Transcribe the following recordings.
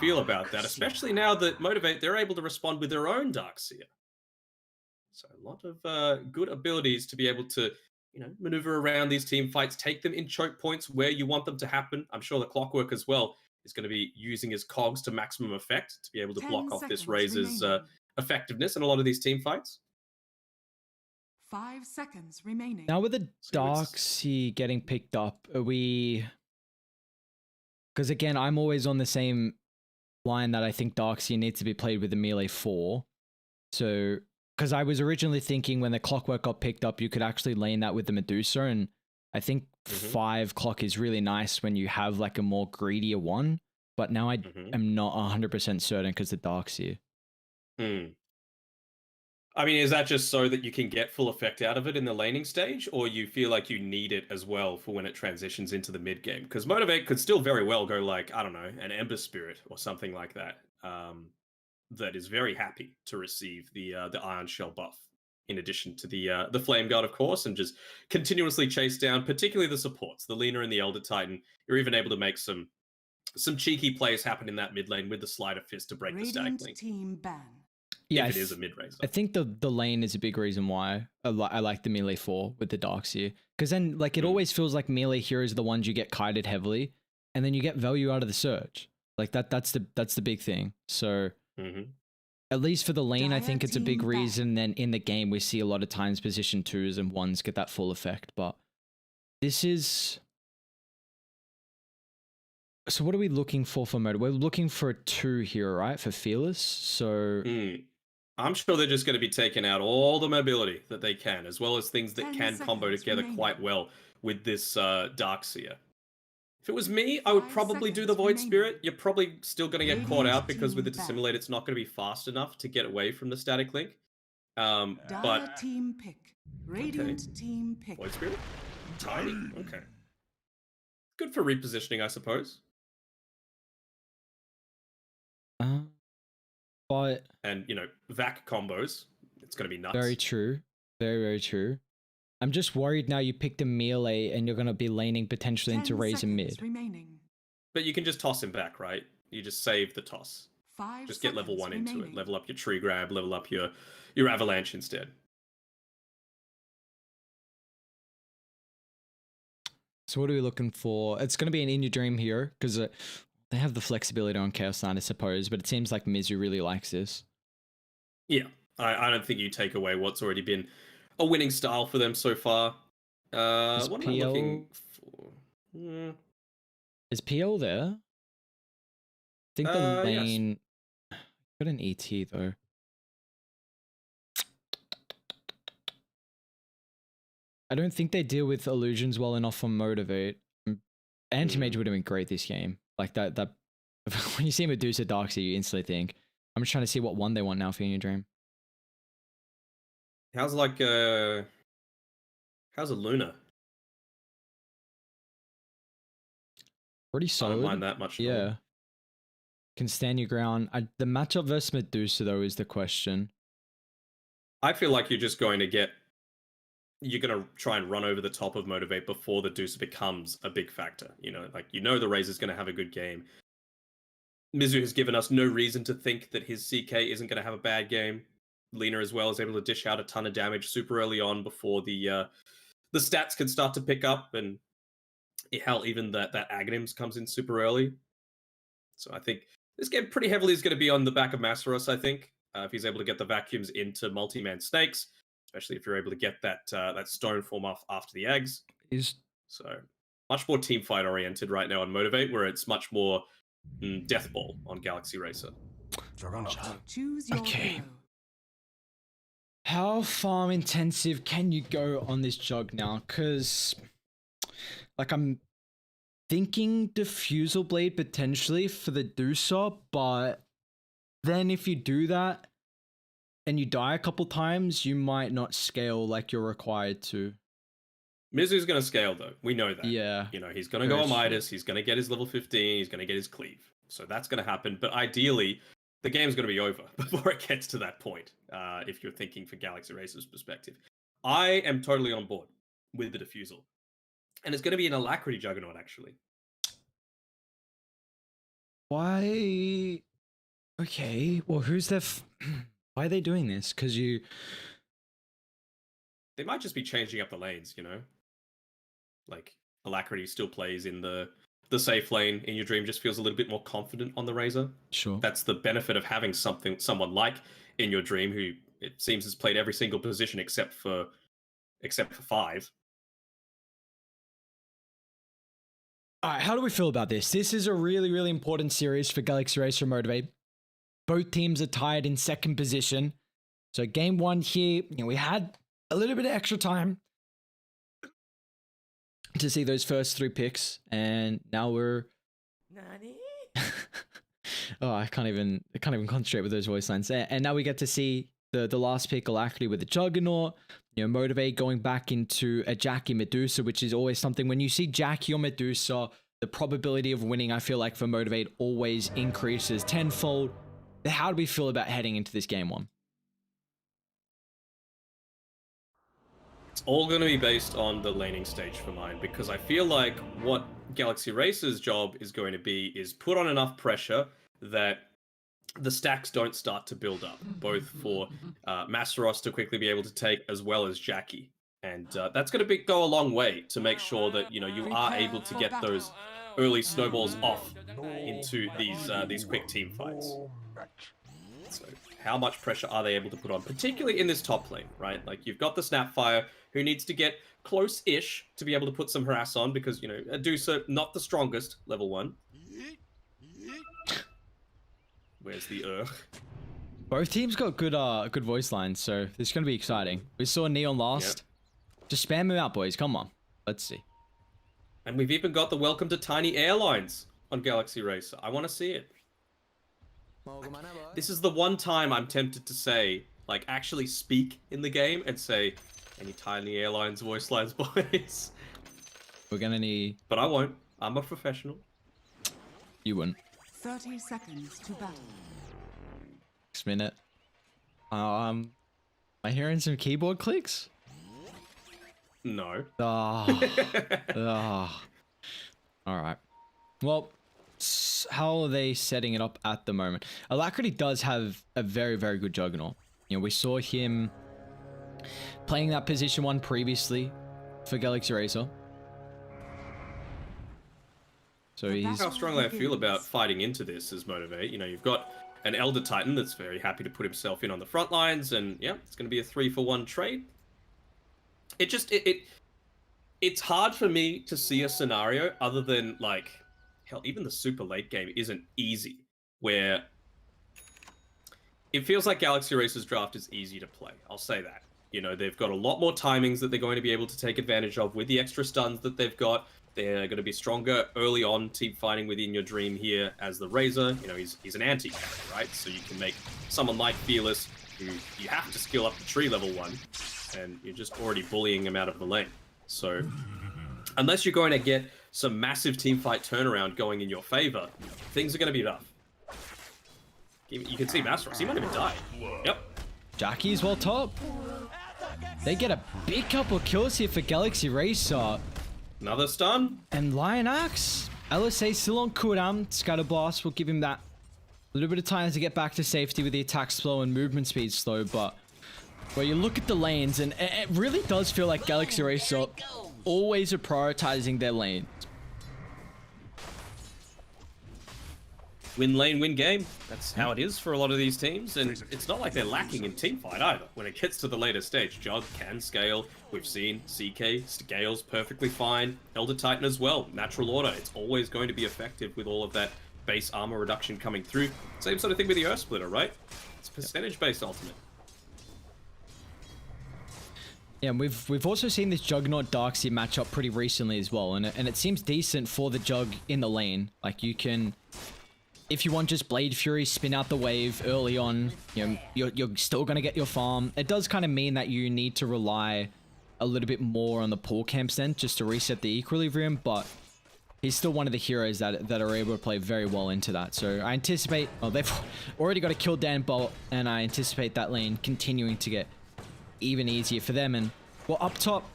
feel about that, especially now that Motivate, they're able to respond with their own Darkseer. So a lot of good abilities to be able to, maneuver around these team fights, take them in choke points where you want them to happen. I'm sure the Clockwork as well is going to be using his cogs to maximum effect to be able to block 10 off this seconds Razor's remaining. effectiveness in a lot of these team fights. 5 seconds remaining. Now with the So Dark Sea getting picked up, are we... Because again, I'm always on the same line that I think Dark Sea needs to be played with the melee 4. So, because I was originally thinking when the Clockwork got picked up, you could actually lane that with the Medusa, and I think 5 clock is really nice when you have like a more greedier one, but now I am not 100% certain because the Dark Sea. I mean, is that just so that you can get full effect out of it in the laning stage, or you feel like you need it as well for when it transitions into the mid game? Because Motivate could still very well go like, I don't know, an Ember Spirit or something like that, that is very happy to receive the Iron Shell buff, in addition to the Flame Guard, of course, and just continuously chase down, particularly the supports, the Lina and the Elder Titan. You're even able to make some cheeky plays happen in that mid lane with the Sleight of Fist to break the static link. Team ban. Yeah, if it is a mid razor. I think the lane is a big reason why I like the melee 4 with the Darkseer. Because then like it always feels like melee heroes are the ones you get kited heavily, and then you get value out of the Surge. Like that's the big thing. So at least for the lane, I think it's a big reason. Then in the game, we see a lot of times position 2s and 1s get that full effect. But this is... So what are we looking for mode? We're looking for a 2 here, right? For Fearless. So... I'm sure they're just going to be taking out all the mobility that they can, as well as things that can combo together quite well with this Darkseer. If it was me, I would probably do the Void Spirit. You're probably still going to get caught out because with the Dissimulate, it's not going to be fast enough to get away from the static link. But team pick. Radiant team pick. Void Spirit? Tiny? Okay. Good for repositioning, I suppose. But... And, vac combos. It's going to be nuts. Very true. Very, very true. I'm just worried now you picked a melee and you're going to be laning potentially into Razor mid. Remaining. But you can just toss him back, right? You just save the toss. Just get level 1 into it. Level up your tree grab, level up your avalanche instead. So what are we looking for? It's going to be an In Your Dream here because they have the flexibility on Chaos Knight, I suppose, but it seems like Mizu really likes this. Yeah, I don't think you take away what's already been a winning style for them so far. What am I looking for? Is PL there? I think the lane... Yes. Got an ET though. I don't think they deal with illusions well enough for Motivate. Anti-Mage would have been great this game. Like that when you see Medusa Darkseer, you instantly think, I'm just trying to see what one they want now for In Your Dream. How's a Luna? Pretty solid. I don't mind that much. Yeah. Can stand your ground. The matchup versus Medusa though is the question. I feel like you're just going to you're going to try and run over the top of Motivate before the Deuce becomes a big factor. The Razor's going to have a good game. Mizu has given us no reason to think that his CK isn't going to have a bad game. Lina as well is able to dish out a ton of damage super early on before the stats can start to pick up, and hell, even that Aghanims comes in super early. So I think this game pretty heavily is going to be on the back of Masaros, I think, if he's able to get the vacuums into multi-man snakes, especially if you're able to get that stone form off after the eggs. So much more team fight oriented right now on Motivate, where it's much more death ball on Galaxy Racer. Choose your hero. How farm intensive can you go on this jug now? Because like I'm thinking Diffusal Blade potentially for the Dusop, but then if you do that and you die a couple times, you might not scale like you're required to. Mizu's going to scale though. We know that. Yeah. He's going to go on Midas. He's going to get his level 15. He's going to get his cleave. So that's going to happen. But ideally, the game's going to be over before it gets to that point, if you're thinking for Galaxy Racer's perspective. I am totally on board with the Diffusal. And it's going to be an Alacrity Juggernaut, actually. Why? Okay, well, who's their... Why are they doing this? Because you... They might just be changing up the lanes, you know? Like, Alacrity still plays in the safe lane in your dream, just feels a little bit more confident on the Razor. Sure. That's the benefit of having someone like in your dream who it seems has played every single position except for 5. All right, how do we feel about this? This is a really, really important series for Galaxy Racer Motivate. Both teams are tied in second position. So game 1 here, we had a little bit of extra time to see those first 3 picks, and now we're... Nani? Oh, I can't even concentrate with those voice lines. And now we get to see the last pick, Alacrity with the Juggernaut. Motivate going back into a Jackie Medusa, which is always something. When you see Jackie or Medusa, the probability of winning, I feel like for Motivate, always increases tenfold. How do we feel about heading into this game 1? It's all going to be based on the laning stage for mine, because I feel like what Galaxy Racer's job is going to be is put on enough pressure that the stacks don't start to build up, both for Masteros to quickly be able to take, as well as Jackie. And that's going to go a long way to make sure that, you are able to get those early snowballs off into these quick team fights. So how much pressure are they able to put on, particularly in this top lane, right? Like, you've got the Snapfire, who needs to get close-ish to be able to put some harass on, because, Adusa, not the strongest, level 1. Where's the Both teams got good voice lines, so this is going to be exciting. We saw Neon last. Yep. Just spam him out, boys. Come on. Let's see. And we've even got the Welcome to Tiny Airlines on Galaxy Racer. I want to see it. This is the one time I'm tempted to say, like, actually speak in the game and say, any Tiny Airlines voice lines, boys? We're going to need... But I won't. I'm a professional. You wouldn't. 30 seconds to battle. Next minute. Am I hearing some keyboard clicks? No. All right. Well, how are they setting it up at the moment? Alacrity does have a very, very good Juggernaut. We saw him playing that position 1 previously for Galaxy Racer. So he's... How strongly I feel about fighting into this as Motivate. You've got an Elder Titan that's very happy to put himself in on the front lines, and yeah, it's going to be a 3-for-1 trade. It's hard for me to see a scenario other than, like, hell, even the super late game isn't easy, where it feels like Galaxy Racer's draft is easy to play. I'll say that. They've got a lot more timings that they're going to be able to take advantage of with the extra stuns that they've got. They're going to be stronger early on team fighting within your dream here as the Razor. He's an anti-carry, right? So you can make someone like Fearless, who you have to skill up to tree level 1, and you're just already bullying him out of the lane. So unless you're going to get some massive team fight turnaround going in your favor, things are going to be tough. You can see Masteros, he might even die. Yep. Jackie's well top. They get a big couple kills here for Galaxy Racer. Another stun. And Lion Axe. LSA still on cooldown. Scatter Blast will give him that little bit of time to get back to safety with the attack slow and movement speed slow. But where you look at the lanes, and it really does feel like Galaxy Racer always are prioritizing their lane. Win lane, win game. That's how it is for a lot of these teams, and it's not like they're lacking in teamfight either. When it gets to the later stage, Jug can scale. We've seen CK scales perfectly fine. Elder Titan as well. Natural order. It's always going to be effective with all of that base armor reduction coming through. Same sort of thing with the Earth Splitter, right? It's percentage-based ultimate. Yeah, we've also seen this Juggernaut Darkseid matchup pretty recently as well, and it seems decent for the Jug in the lane. Like, you can, if you want, just Blade Fury, spin out the wave early on. You're still gonna get your farm. It does kind of mean that you need to rely a little bit more on the pull camps then, just to reset the equilibrium, but he's still one of the heroes that are able to play very well into that. So I anticipate, well, they've already got a kill Dan Bolt, and I anticipate that lane continuing to get even easier for them. And well, up top,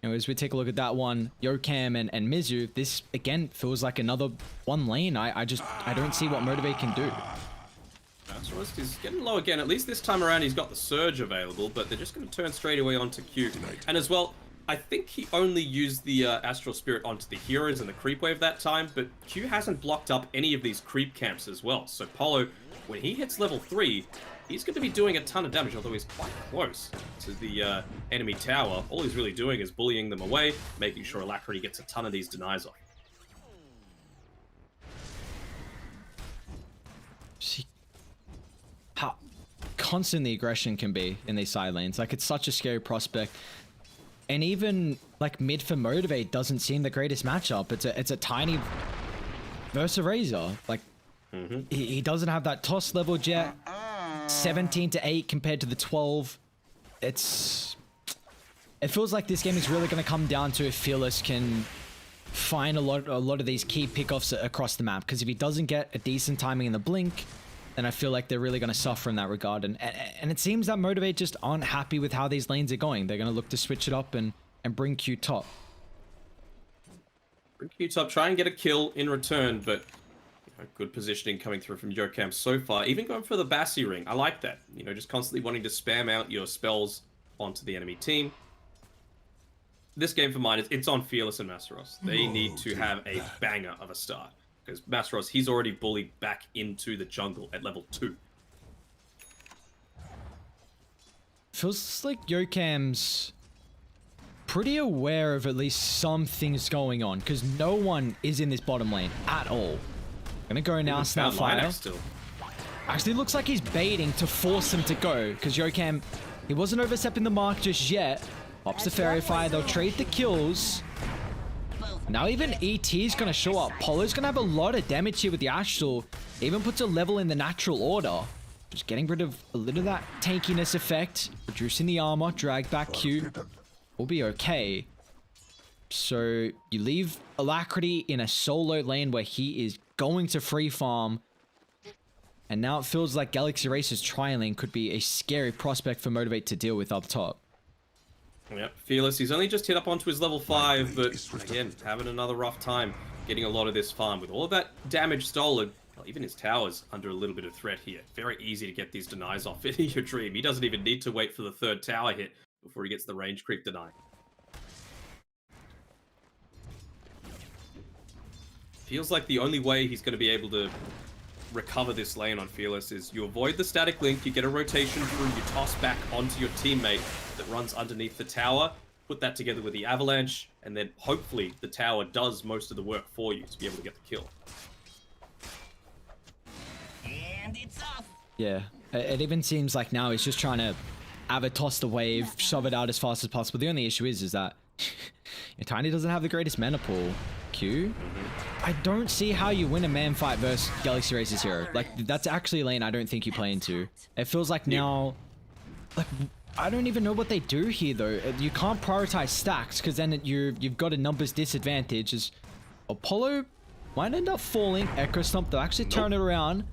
As we take a look at that one, Yokam and Mizu, this again feels like another one lane. I don't see what Motivate can do. Masterist is getting low again. At least this time around he's got the Surge available, but they're just going to turn straight away onto Q. And as well, I think he only used the Astral Spirit onto the heroes and the creep wave that time, but Q hasn't blocked up any of these creep camps as well. So Polo, when he hits level 3, he's going to be doing a ton of damage, although he's quite close to the enemy tower. All he's really doing is bullying them away, making sure Alacrity gets a ton of these denies off. See how constant the aggression can be in these side lanes. Like, it's such a scary prospect. And even like mid for Motivate doesn't seem the greatest matchup. It's a tiny versus Razor. Like, he doesn't have that toss level jet. 17 to 8 compared to the 12. It feels like this game is really going to come down to if Fearless can find a lot of these key pickoffs across the map. Because if he doesn't get a decent timing in the blink, then I feel like they're really going to suffer in that regard. And it seems that Motivate just aren't happy with how these lanes are going. They're going to look to switch it up and bring Q top. Bring Q top, try and get a kill in return, but good positioning coming through from Yokam so far. Even going for the Bassi ring, I like that. You know, just constantly wanting to spam out your spells onto the enemy team. This game for mine, it's on Fearless and Masteros. They need to have a banger of a start. Because Masteros, he's already bullied back into the jungle at level 2. Feels like Yokam's pretty aware of at least some things going on. Because no one is in this bottom lane at all. Gonna go now, Snapfire. Actually looks like he's baiting to force him to go. Because Yokam, he wasn't overstepping the mark just yet. Pops the Fairy Fire, they'll trade the kills. Now even ET is going to show up. Polo's going to have a lot of damage here with the Astral. Even puts a level in the natural order. Just getting rid of a little of that tankiness effect. Reducing the armor. Drag back Q. Will be okay. So you leave Alacrity in a solo lane where he is going to free farm. And now it feels like Galaxy Racer's tri-lane could be a scary prospect for Motivate to deal with up top. Yep, Fearless, he's only just hit up onto his level 5, but again, having another rough time getting a lot of this farm. With all of that damage stolen, well, even his tower's under a little bit of threat here. Very easy to get these denies off in your dream. He doesn't even need to wait for the 3rd tower hit before he gets the range creep deny. Feels like the only way he's going to be able to recover this lane on Fearless is you avoid the static link, you get a rotation through, you toss back onto your teammate that runs underneath the tower, put that together with the avalanche, and then hopefully the tower does most of the work for you to be able to get the kill. And it's off. Yeah, it even seems like now he's just trying to have it toss the wave, shove it out as fast as possible. The only issue is that Tiny doesn't have the greatest mana pool. Q? I don't see how you win a man fight versus Galaxy Racer's hero. Like, that's actually a lane I don't think you play into. It feels like now... Like, I don't even know what they do here, though. You can't prioritize stacks, because then you've got a numbers disadvantage. As Apollo might end up falling. Echo Stomp, they'll actually turn it around.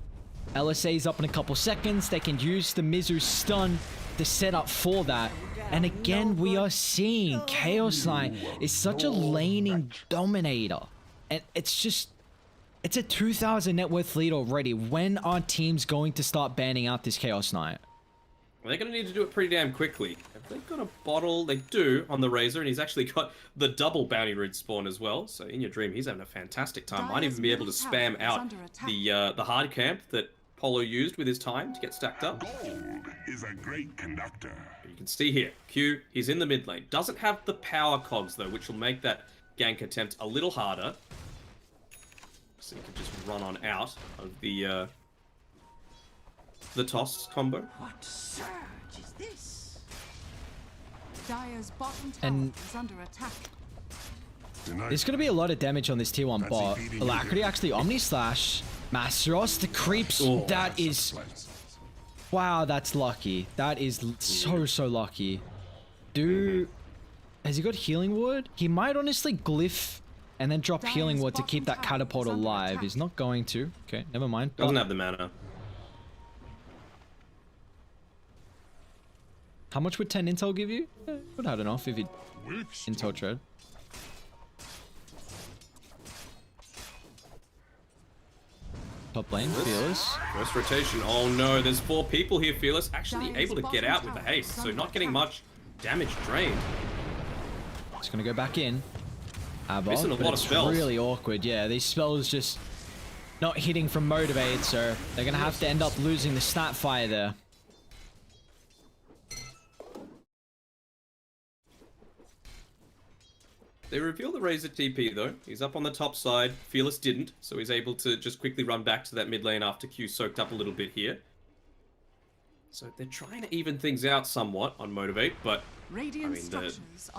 LSA's up in a couple seconds. They can use the Mizu stun to set up for that. And again, we are seeing Chaos Knight is such a laning dominator. And it's just... It's a 2,000 net worth lead already. When are teams going to start banning out this Chaos Knight? Well, they're going to need to do it pretty damn quickly. Have they got a bottle? They do on the Razor, and he's actually got the double bounty root spawn as well. So in your dream, he's having a fantastic time. Might even be able to spam out the hard camp that Polo used with his time to get stacked up. Gold is a great conductor. But you can see here, Q, he's in the mid lane. Doesn't have the power cogs, though, which will make that gank attempt a little harder. So you can just run on out of the toss combo. What surge is this? Dire's bottom tower And- is under attack. There's going to be a lot of damage on this tier 1 bot. Alacrity actually Omni Slash. Masteros, the creeps. Oh, that is... Wow, that's lucky. That is so lucky. Has he got Healing Word? He might honestly glyph and then drop Healing Word to keep that catapult alive. He's not going to. Okay, never mind. Doesn't have the mana. How much would 10 intel give you? Would have enough if you intel tread. Top lane, Fearless. First rotation. Oh no, there's 4 people here. Fearless actually able to get out with the haste, so not getting much damage drained. It's gonna go back in. Missing a lot of spells. Really awkward. Yeah, these spells just not hitting from Motivate, so they're gonna have to end up losing the stat fire there. They reveal the Razor TP though. He's up on the top side. Fearless didn't, so he's able to just quickly run back to that mid lane after Q soaked up a little bit here. So they're trying to even things out somewhat on Motivate, but I mean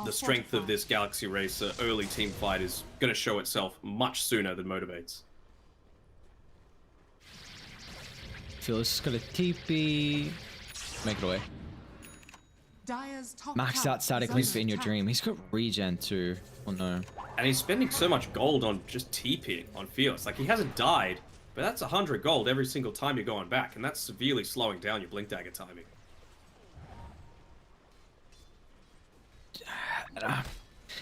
the strength of this Galaxy Racer early team fight is going to show itself much sooner than Motivate's. Fearless is gonna TP. Make it away. Maxed out static links for In Your Dream. He's got regen too. Oh no. And he's spending so much gold on just TPing on Fearless. Like, he hasn't died, but that's 100 gold every single time you're going back, and that's severely slowing down your Blink Dagger timing.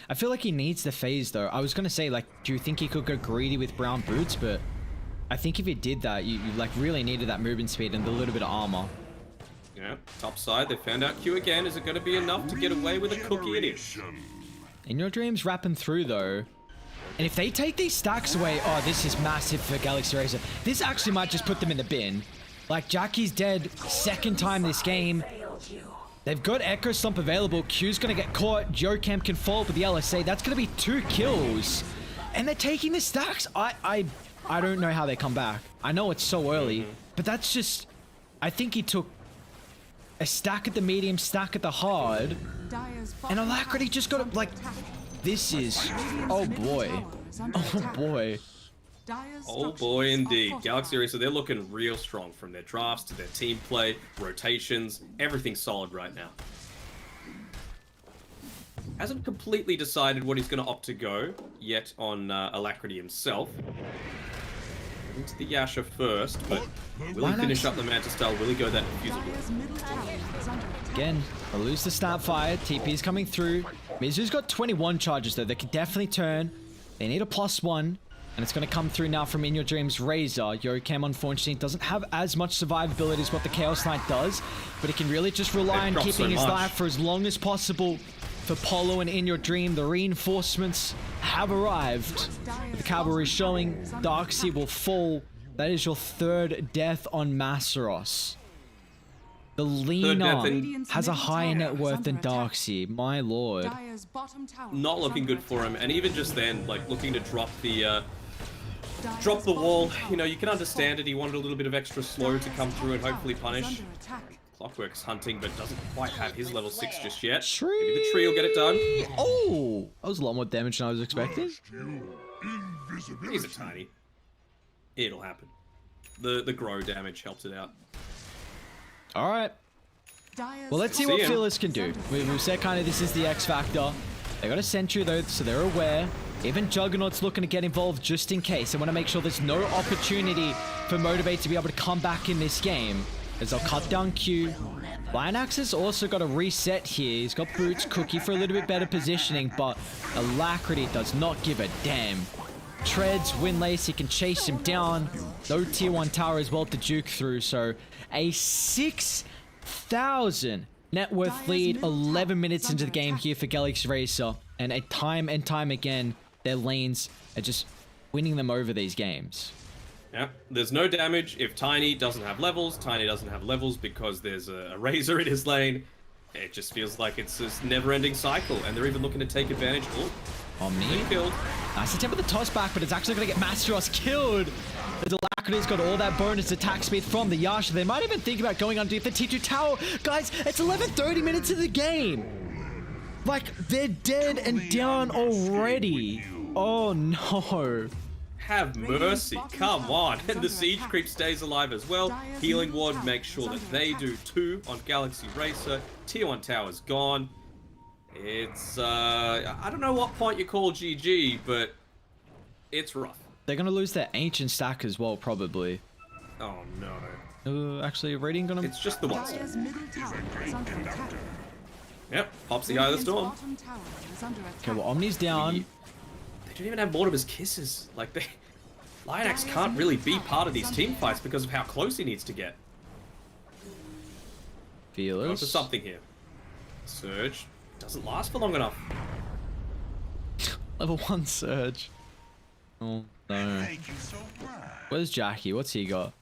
I feel like he needs the phase though. I was gonna say, like, do you think he could go greedy with brown boots? But I think if he did that, you like really needed that movement speed and a little bit of armor. Yeah, top side, they found out Q again. Is it going to be enough to get away with a cookie? It is. In Your Dream's wrapping through though. And if they take these stacks away, oh, this is massive for Galaxy Racer. This actually might just put them in the bin. Like, Jackie's dead second time this game. They've got Echo Stomp available. Q's going to get caught. Geocamp can fall with the LSA. That's going to be 2 kills. And they're taking the stacks. I don't know how they come back. I know it's so early, but that's just... I think he took a stack at the medium, stack at the hard, and Alacrity just got it. Like, this is... Oh boy. Oh boy. Oh boy indeed. Galaxy Racer, they're looking real strong from their drafts to their team play, rotations, everything's solid right now. Hasn't completely decided what he's going to opt to go yet on Alacrity himself. Into the Yasha first, but will he finish up the Manta Style? Will he go that Diffusal? Again, they'll lose the start fire. TP's coming through. Mizu's got 21 charges though. They can definitely turn. They need a +1. And it's going to come through now from In Your Dream's Razor. Yoricam, unfortunately, doesn't have as much survivability as what the Chaos Knight does. But he can really just rely on keeping his life for as long as possible. For Polo and In Your Dream, the reinforcements have arrived. The cavalry showing Darkseid will fall. That is your 3rd death on Masteros. The Lina has a higher net worth than Darkseid, my lord. Not looking good for him, and even just then, like, looking to drop the wall. You know, you can understand it. He wanted a little bit of extra slow to come through and hopefully punish. Clockwork's hunting, but doesn't quite have his level 6 just yet. Maybe the tree will get it done. Oh, that was a lot more damage than I was expecting. He's a tiny. It'll happen. The grow damage helped it out. All right. Well, let's see what Fearless can do. We've said kind of this is the X factor. They got a sentry though, so they're aware. Even Juggernaut's looking to get involved just in case. They want to make sure there's no opportunity for Motivate to be able to come back in this game. As they'll cut down Q. Lionax has also got a reset here. He's got Boots, Cookie for a little bit better positioning, but Alacrity does not give a damn. Treads, Windlace, he can chase him down. No tier 1 tower as well to juke through, so a 6,000 net worth lead 11 minutes into the game here for Galaxy Racer. And time again, their lanes are just winning them over these games. Yeah, there's no damage if Tiny doesn't have levels. Tiny doesn't have levels because there's a Razor in his lane. It just feels like it's this never-ending cycle, and they're even looking to take advantage. Oh, Omni killed. Nice attempt with the toss back, but it's actually going to get Masteros killed. The Alacrity's got all that bonus attack speed from the Yasha. They might even think about going underneath the T2 tower. Guys, it's 11:30 minutes of the game. Like, they're dead and down already. Oh no. Have mercy, come on. And the siege creep stays alive as well. Healing ward makes sure that they do too on Galaxy Racer. Tier 1 tower's gone. It's, I don't know what point you call GG, but it's rough. They're gonna lose their ancient stack as well, probably. Oh no. Actually, Radiant gonna... It's just the one. Yep, pops the Eye of the Storm. Bottom tower is under attack. Okay, well, Omni's down. They don't even have Mortimer's Kisses. Like, Lionax can't really be part of these team fights because of how close he needs to get. Going for Feelers. something here. Surge doesn't last for long enough. Level 1 Surge. Oh, no. Thank you so much. Where's Jackie? What's he got?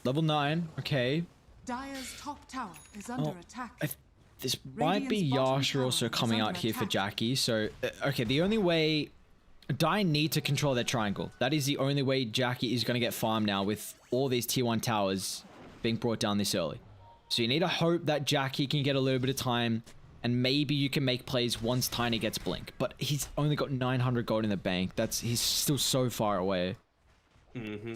Level 9. Okay. Dire's top tower is under Oh, attack. This might be Radiant's bottom Yasha tower also is coming under out here for attack. Jackie. So, okay, the only way... Dire need to control their triangle. That is the only way Jackie is going to get farmed now with all these tier 1 towers being brought down this early. So you need to hope that Jackie can get a little bit of time and maybe you can make plays once Tiny gets Blink. But he's only got 900 gold in the bank. He's still so far away. Mm-hmm.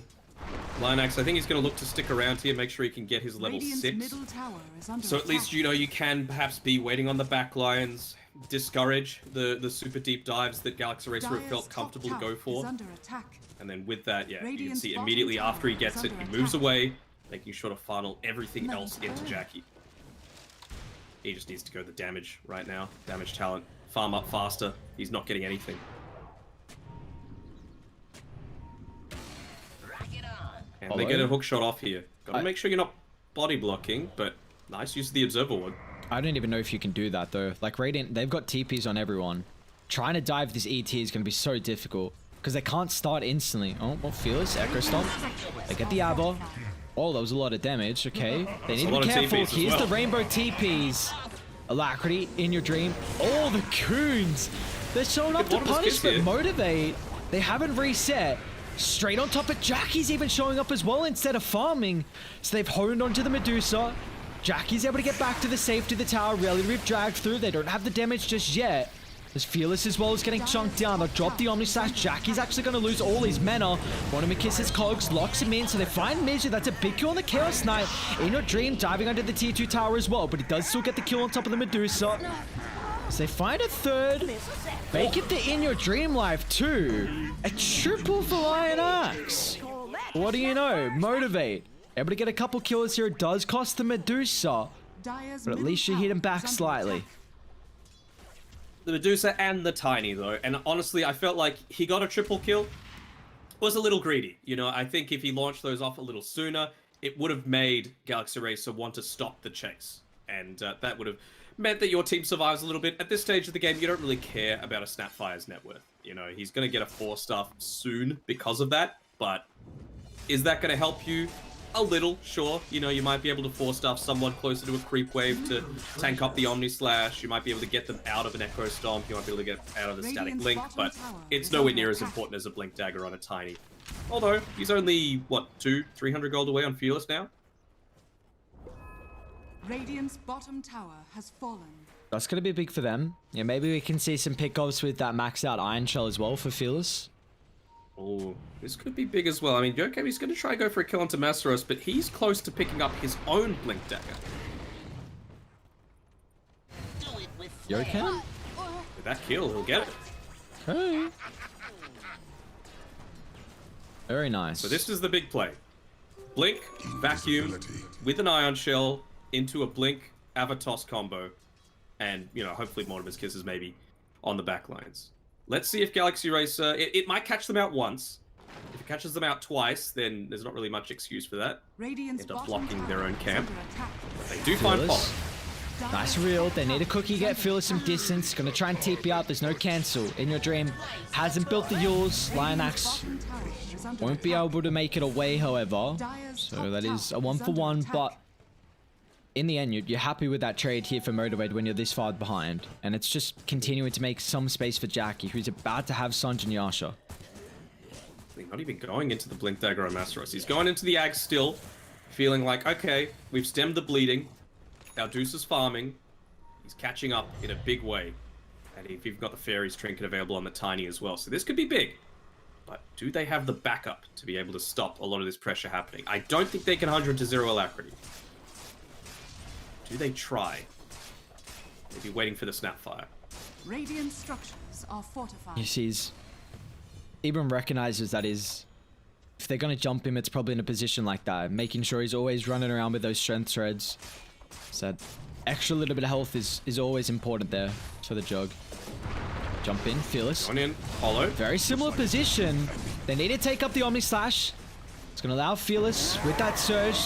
Lionax, I think he's going to look to stick around here, make sure he can get his level Radiant's 6. middle tower is under So at least, attack. you know, you can perhaps be waiting on the back lines, discourage the super deep dives that Galaxy Racer have Dire's felt top comfortable to tower go is for. under attack. And then with that, yeah, you can Radiant's see bottom immediately tower after he is gets it, under he moves attack. away, making sure to funnel everything Level else into 4. Jackie. He just needs to go the damage right now. Damage talent. Farm up faster. He's not getting anything. Rock it on. And they get a hook shot off here. Gotta make sure you're not body blocking, but nice use of the Observer Ward. I don't even know if you can do that though. Like Radiant, they've got TPs on everyone. Trying to dive this ET is going to be so difficult because they can't start instantly. Oh, well, Fearless, Echo Stomp. They get the Abba. Oh, that was a lot of damage. Okay, they need a to lot be of careful. TPs as Here's the well. Rainbow TPs. Alacrity in your dream. Oh, the Coons. They're showing up to Mortimer's punish Kiss but here. motivate. They haven't reset. Straight on top of Jackie's even showing up as well instead of farming. So they've honed onto the Medusa. Jackie's able to get back to the safety of the tower. Really rip dragged through. They don't have the damage just yet. As Fearless as well is getting chunked down. They'll drop the Omni Slash. Jackie's actually going to lose all his mana. Mortimer kisses Cogs, locks him in. So they find Midget. That's a big kill on the Chaos Knight. In your dream, diving under the tier 2 tower as well. But he does still get the kill on top of the Medusa. So they find a third. Make it the In Your Dream life too. A triple for Lionax. What do you know? Motivate. Able to get a couple kills here. It does cost the Medusa. Dire's But at middle least you hit tower him back is under slightly. attack. The Medusa and the Tiny, though. And honestly, I felt like he got a triple kill. Was a little greedy. You know, I think if he launched those off a little sooner, it would have made Galaxy Racer want to stop the chase. And that would have meant that your team survives a little bit. At this stage of the game, you don't really care about a Snapfire's net worth. You know, he's going to get a 4-star soon because of that. But is that going to help you? A little, sure. You know, you might be able to 4-star someone closer to a creep wave to tank up the Omni Slash. You might be able to get them out of an Echo Stomp. You might be able to get out of the Static Radiant's Link. bottom But tower it's is nowhere under near as attack. important as a Blink Dagger on a Tiny. Although, he's only, what, 200-300 gold away on Fearless now? Radiant's bottom tower has fallen. That's going to be big for them. Yeah, maybe we can see some pickups with that maxed out Iron Shell as well for Fearless. Oh, this could be big as well. I mean, Yokebi's going to try and go for a kill onto Masteros, but he's close to picking up his own Blink Dagger. Do it with flair. Yoken? With that kill, he'll get it. Okay. Very nice. So this is the big play. Blink, Vacuum, with an Ion Shell, into a Blink, Avatos combo, and, you know, hopefully Mortimer's Kisses maybe on the back lines. Let's see if Galaxy Racer... It might catch them out once. If it catches them out twice, then there's not really much excuse for that. Radiant's End up bottom blocking tower their own is camp. under attack. They do find Fearless. Pop. Nice reel. They need a cookie, get Fearless some distance. Gonna try and TP out. There's no cancel. In Your Dream hasn't built the Yules. Lionax won't be able to make it away, however. So that is a 1-for-1, but in the end, you're happy with that trade here for Motivate when you're this far behind. And it's just continuing to make some space for Jackie, who's about to have Sanj and Yasha. Not even going into the Blink Dagger on Masteros. He's going into the Ag still, feeling like, okay, we've stemmed the bleeding. Our Deuce is farming. He's catching up in a big way. And if you've got the Fairies Trinket available on the Tiny as well. So this could be big. But do they have the backup to be able to stop a lot of this pressure happening? I don't think they can 100 to 0 Alacrity. Do they try? Maybe waiting for the Snapfire. Radiant structures are fortified. He sees, even recognizes that if they're going to jump him, it's probably in a position like that. Making sure he's always running around with those strength threads. Said extra little bit of health is always important there for the Jug. Jump in, Fearless. On in, hollow. Very similar position. They need to take up the Omni Slash. It's going to allow Fearless with that surge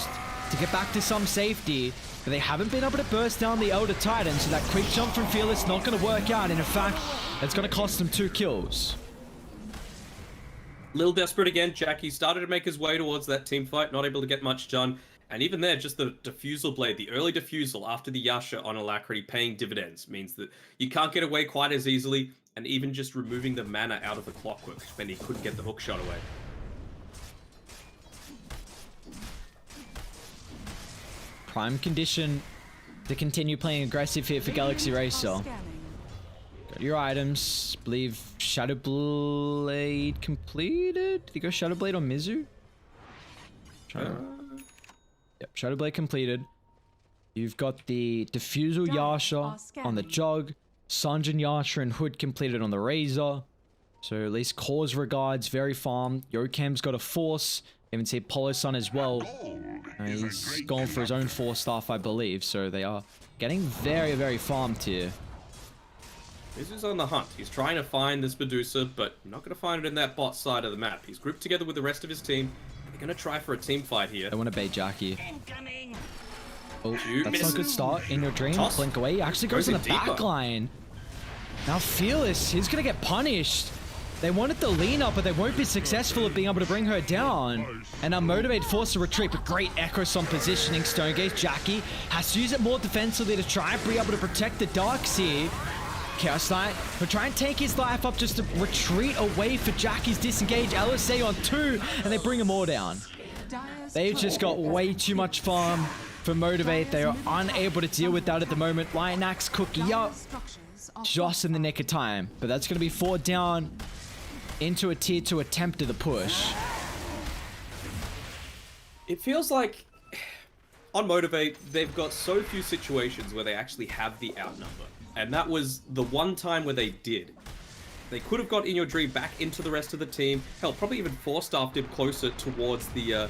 to get back to some safety. But they haven't been able to burst down the Elder Titan, so that quick jump from Fearless not going to work out. And in fact, it's going to cost them 2 kills. Little desperate again. Jackie started to make his way towards that team fight, not able to get much done. And even there, just the Diffusal Blade, the early Diffusal after the Yasha on Alacrity paying dividends means that you can't get away quite as easily. And even just removing the mana out of the Clockwork when he couldn't get the hook shot away. Prime condition to continue playing aggressive here for Galaxy Racer. Scanning. Got your items. Believe Shadow Blade completed. Did you go Shadow Blade on Mizu? Yep, Shadow Blade completed. You've got the Diffusal Yasha on the Jug. Sanjin Yasha and Hood completed on the Razor. So at least cause regards, very farm. Yokam's got a Force. Even see Polo Sun as well. He's gone for his own 4-staff, I believe. So they are getting very, very farmed here. Mizu's on the hunt. He's trying to find this Medusa, but not going to find it in that bot side of the map. He's grouped together with the rest of his team. They're going to try for a team fight here. They want to bait Jackie. Incoming. Oh, Two that's not a good misses. start. In your dream, Toss. blink away. He actually goes in Goes the in deeper. back line. Now Fearless, he's going to get punished. They wanted the lean up, but they won't be successful at being able to bring her down. And now Motivate forced to retreat, but great Echo Sun positioning. Stone Gaze, Jackie has to use it more defensively to try and be able to protect the Darks here. Chaos Knight will try and take his life up just to retreat away for Jackie's disengage. LSA on 2, and they bring them all down. Dire's They've turret just got way too much farm for Motivate. They are unable to deal with that at the moment. Lion Axe cookie up Dire's structures are just in the nick of time. But that's going to be 4 down into a tier 2 attempt of the push. It feels like on Motivate, they've got so few situations where they actually have the outnumber. And that was the one time where they did. They could have got In Your Dream back into the rest of the team. Hell, probably even force-staffed him closer towards the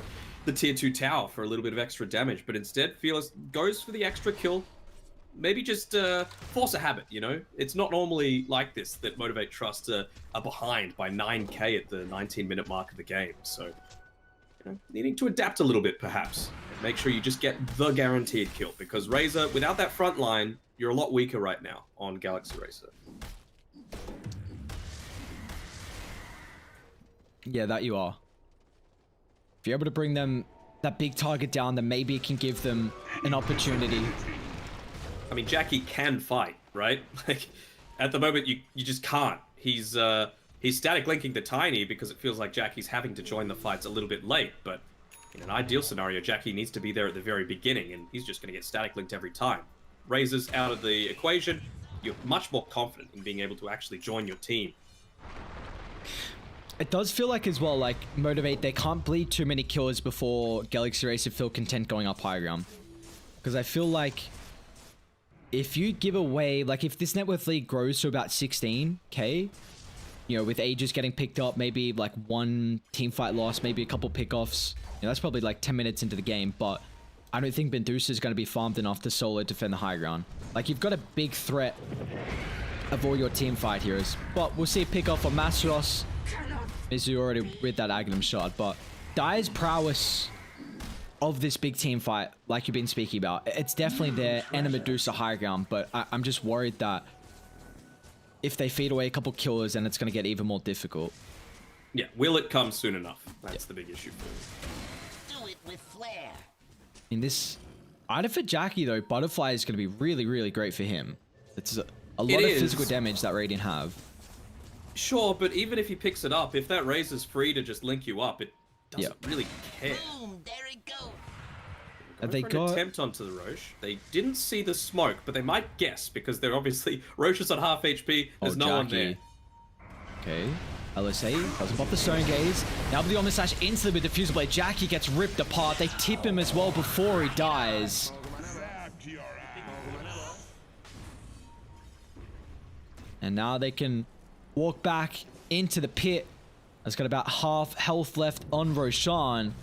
tier 2 tower for a little bit of extra damage. But instead, Fearless goes for the extra kill. Maybe just force a habit, you know? It's not normally like this that Motivate Trust are behind by 9k at the 19-minute mark of the game. So, you know, needing to adapt a little bit, perhaps. And make sure you just get the guaranteed kill. Because Razor, without that front line, you're a lot weaker right now on Galaxy Racer. Yeah, that you are. If you're able to bring them that big target down, then maybe it can give them an opportunity. I mean, Jackie can fight, right? Like, at the moment, you just can't. He's static linking the Tiny because it feels like Jackie's having to join the fights a little bit late. But in an ideal scenario, Jackie needs to be there at the very beginning, and he's just going to get static linked every time. Razor's out of the equation. You're much more confident in being able to actually join your team. It does feel like as well, like Motivate, they can't bleed too many kills before Galaxy Racer feel content going up high ground. Because I feel like if you give away, like if this Net Worth League grows to about 16k, you know, with Aegis getting picked up, maybe like one team fight loss, maybe a couple pickoffs, you know, that's probably like 10 minutes into the game, but I don't think Bendusa is going to be farmed enough to solo defend the high ground. Like, you've got a big threat of all your team fight heroes. But we'll see a pick off on Masteros. Mizu already with that Aghanim shot, but Dire's prowess of this big team fight, like you've been speaking about, it's definitely there, and a Medusa high ground, but I'm just worried that if they feed away a couple killers, then it's going to get even more difficult. Yeah, will it come soon enough? That's the big issue for me. Do it with flair. In this item for Jackie, though, Butterfly is going to be really, really great for him. It's a lot of physical damage that Radiant have. Sure, but even if he picks it up, if that Razor's free to just link you up, it doesn't really care. Boom, there it goes. They For an got attempt onto the Roche. They didn't see the smoke, but they might guess because they're obviously Roche is on half HP. There's no one there. Okay. LSA doesn't pop the Stone Gaze. Now with the Omni Slash instantly with the Diffusal Blade, Jackie gets ripped apart. They tip him as well before he dies. And now they can walk back into the pit. That's got about half health left on Roshan.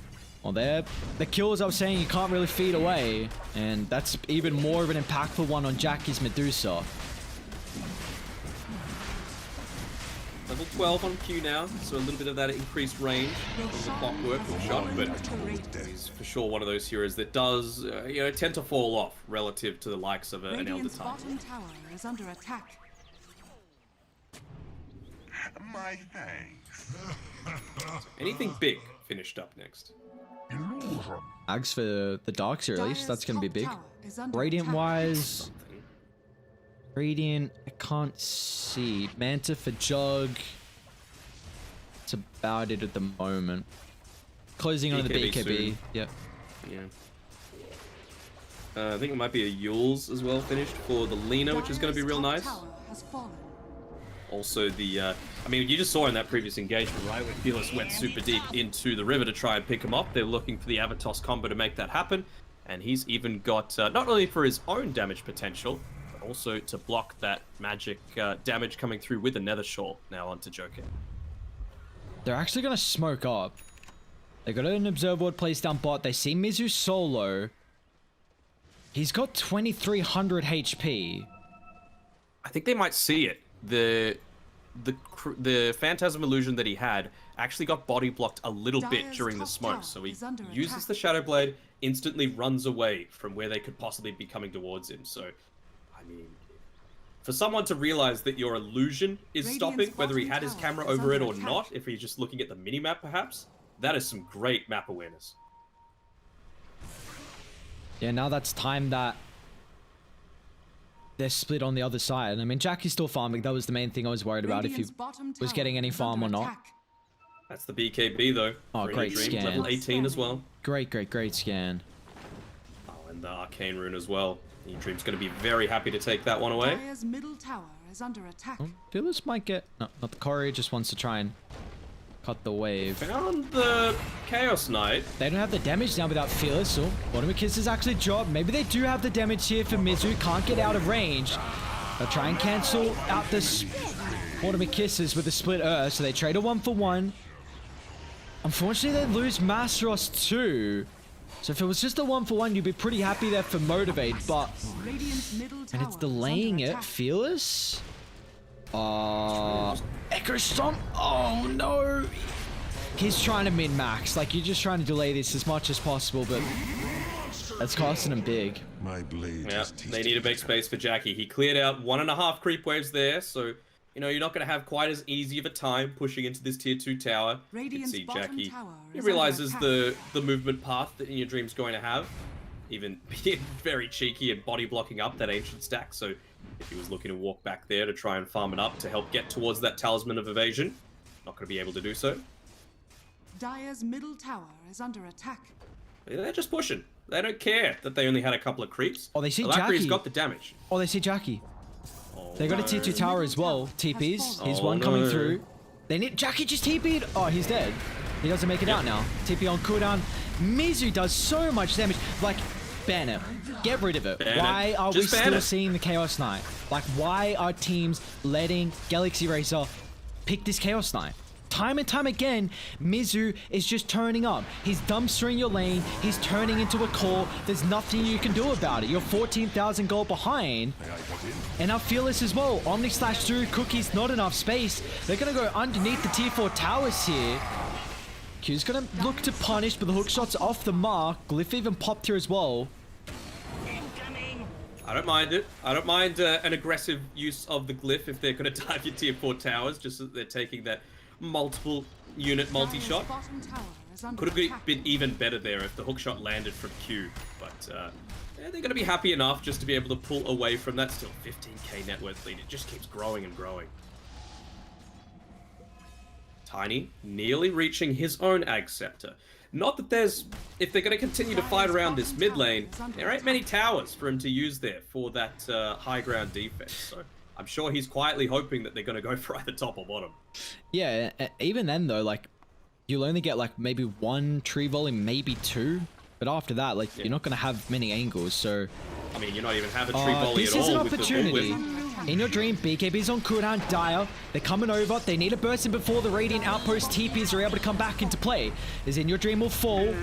Well, there, the kills I was saying you can't really feed away, and that's even more of an impactful one on Jackie's Medusa. Level 12 on Q now, so a little bit of that increased range from the clockwork shot, but he's for sure one of those heroes that does, tend to fall off relative to the likes of an Elder Radiant's Titan. bottom tower is under attack. My thanks. Anything big finished up next. Ags for the Darkseer at least, that's going to be big. Radiant Attack. wise, Something. Radiant, I can't see. Manta for Jug. That's about it at the moment. Closing on the BKB BKB. soon. Yep. Yeah. I think it might be a Yule's as well finished for the Lena, which is going to be real nice. Also the, I mean, you just saw in that previous engagement, right, where Fearless went super deep into the river to try and pick him up. They're looking for the Avatos combo to make that happen. And he's even got, not only for his own damage potential, but also to block that magic damage coming through with the Nether Shawl now onto Joker. They're actually going to smoke up. They got an observer ward placed down bot. They see Mizu solo. He's got 2300 HP. I think they might see it. The Phantasm illusion that he had actually got body blocked a little bit Dire's during the top smoke, tower so he is under uses attack. the Shadow Blade, instantly runs away from where they could possibly be coming towards him. So, I mean, for someone to realize that your illusion is Radiant's stopping, whether he bottom had his tower camera is over it under or attack. not, if he's just looking at the minimap perhaps, that is some great map awareness. Yeah, now that's time that they're split on the other side. I mean, Jackie's still farming. That was the main thing I was worried about, if he was getting any farm or not. That's the BKB though. Oh, for great Any Dreams, scan. level 18 as well. Great, great, great scan. Oh, and the Arcane Rune as well. Any Dream's going to be very happy to take that one away. Dire's middle tower is under attack. Oh, Fearless might get... No, not the Courier, just wants to try and cut the wave. Found the Chaos Knight. They don't have the damage now without Fearless, so Bottom Kiss is actually dropped. Maybe they do have the damage here for Mizu. Can't get out of range. They'll try and cancel out this Bottom Kisses with the split Earth, so they trade a 1-for-1. Unfortunately, they lose Masteros too. So if it was just a 1-for-1, you'd be pretty happy there for Motivate, but... Radiant's middle tower And it's is delaying under it. attack. Fearless? Echo Stomp? Oh no! He's trying to min-max. Like, you're just trying to delay this as much as possible, but... That's costing him big. My blade Yeah, is they need a big space for Jackie. He cleared out 1.5 creep waves there, so... you're not going to have quite as easy of a time pushing into this tier 2 tower. You can Radiant's see bottom Jackie. tower He is realizes under the movement path that In Your Dream's going to have. Even being very cheeky and body blocking up that ancient stack. So if he was looking to walk back there to try and farm it up to help get towards that Talisman of Evasion, not going to be able to do so. Dire's middle tower is under attack. They're just pushing. They don't care that they only had a couple of creeps. Oh, they see Alacri's Jackie. got the damage. Oh, they see Jackie. Oh, They got a no. T2 tower as well. TPs. He's Oh, one coming no. through. They need... Jackie just TP'd. Oh, he's dead. He doesn't make it out now. TP on cooldown. Mizu does so much damage. Like, ban it. Get rid of it. Ban it. Why are we Just ban still it. seeing the Chaos Knight? Like, why are teams letting Galaxy Racer pick this Chaos Knight? Time and time again, Mizu is just turning up. He's dumpstering your lane. He's turning into a core. There's nothing you can do about it. You're 14,000 gold behind. And now Fearless as well. Omni slash through Cookies, not enough space. They're going to go underneath the tier 4 towers here. Q's going to look to punish, but the hook shot's off the mark. Glyph even popped here as well. Incoming. I don't mind it. I don't mind an aggressive use of the glyph if they're going to dive your tier 4 towers, just so that they're taking that multiple unit multi-shot. Dire's bottom tower is under Could have attack. been even better there if the hook shot landed from Q, but yeah, they're going to be happy enough just to be able to pull away from that. Still 15k net worth lead. It just keeps growing and growing. Tiny nearly reaching his own Ag Scepter. Not that there's... if they're going to continue to fight around this mid lane, there ain't many towers for him to use there for that high ground defense. So I'm sure he's quietly hoping that they're going to go for either top or bottom. Yeah, even then though, like, you'll only get like maybe one tree volley, maybe two. But after that, like, you're not going to have many angles, so... I mean, you're not even having a tree volley this at is an all with the opportunity. bullwhip. In your dream, BKB's on cooldown, Dire. They're coming over. They need a burst in before the Radiant Outpost TPs are able to come back into play. As In Your Dream will fall.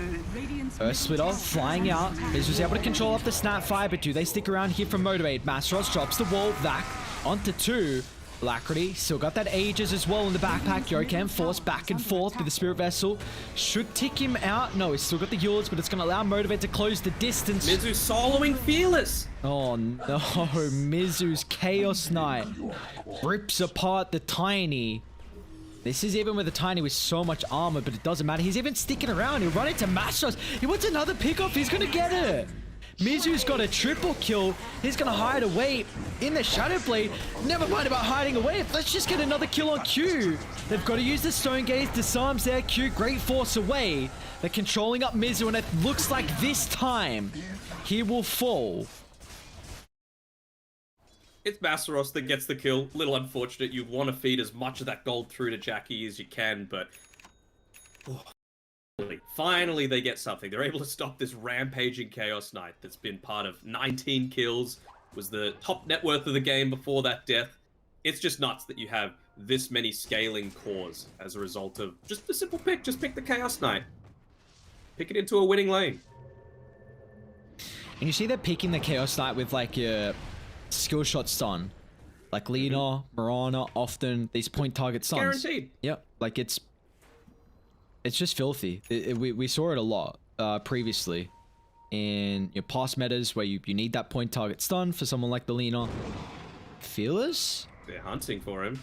Earth Splitter flying out. Mizu's able to control off the Snapfire, but do they stick around here from Motivate? Mastros drops the wall. Vac onto 2. Alacrity still got that Aegis as well in the backpack. Yokan force back and forth with the Spirit Vessel. Should tick him out. No, he's still got the Yours, but it's going to allow Motivate to close the distance. Mizu soloing Fearless. Oh no, Mizu's Chaos Knight rips apart the Tiny. This is even with the Tiny with so much armor, but it doesn't matter. He's even sticking around. He'll run into Mastros. He wants another pickoff. He's going to get it. Mizu's got a triple kill. He's going to hide away in the Shadow Blade. Never mind about hiding away. Let's just get another kill on Q. They've got to use the Stone Gaze. Disarms their Q. Great force away. They're controlling up Mizu, and it looks like this time he will fall. It's Bassaros that gets the kill. Little unfortunate. You'd want to feed as much of that gold through to Jackie as you can, but... Finally, they get something. They're able to stop this rampaging Chaos Knight that's been part of 19 kills, was the top net worth of the game before that death. It's just nuts that you have this many scaling cores as a result of just a simple pick. Just pick the Chaos Knight. Pick it into a winning lane. And you see they're picking the Chaos Knight with like your skill shot stun. Like Lina, Mirana, often these point target stuns. Guaranteed. Yep, like it's just filthy. We saw it a lot previously in your past metas where you need that point target stun for someone like the Lina. Fearless? They're hunting for him.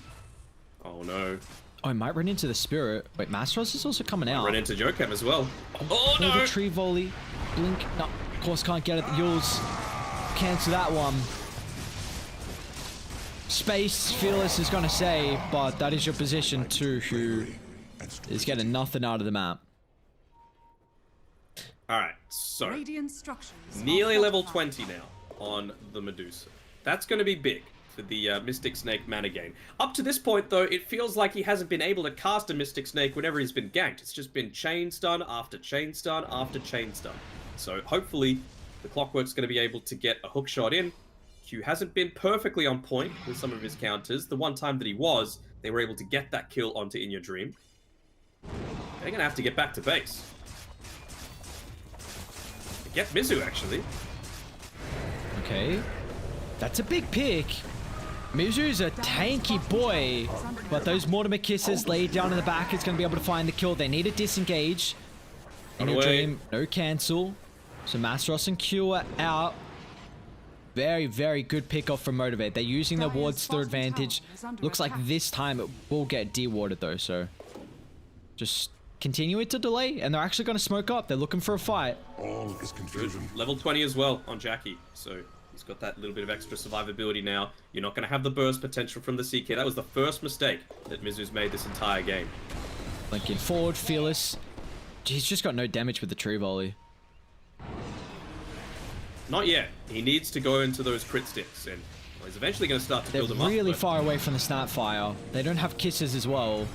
Oh no. Oh, I might run into the Spirit. Wait, Mastros is also coming out. Run into Jokem as well. Oh no! The tree volley. Blink. No, of course can't get it. The Yules. Cancel that one. Space, Fearless is going to say, but that is your position too, who is getting nothing out of the map. Alright, so Radiant structures nearly are level fortified. 20 now on the Medusa. That's going to be big for the Mystic Snake mana gain. Up to this point, though, it feels like he hasn't been able to cast a Mystic Snake whenever he's been ganked. It's just been chain stun after chain stun after chain stun. So hopefully the Clockwork's going to be able to get a hook shot in. Q hasn't been perfectly on point with some of his counters. The one time that he was, they were able to get that kill onto In Your Dream. They're going to have to get back to base. Get Mizu, actually. Okay. That's a big pick. Mizu's a tanky boy, but those Mortimer Kisses laid down in the back is going to be able to find the kill. They need a disengage. In Your Dream, no cancel. So Mastros and Q are out. Very, very good pick off from Motivate. They're using their wards to their advantage. Looks like this time it will get dewarded though, so just continue it to delay, and they're actually going to smoke up. They're looking for a fight. All is confusion. Level 20 as well on Jackie, so he's got that little bit of extra survivability now. You're not going to have the burst potential from the CK. That was the first mistake that Mizu's made this entire game. Linking forward, Fearless. He's just got no damage with the tree volley. Not yet. He needs to go into those crit sticks, and well, he's eventually going to start to build them up. They're really but... far away from the Snapfire. They don't have kisses as well.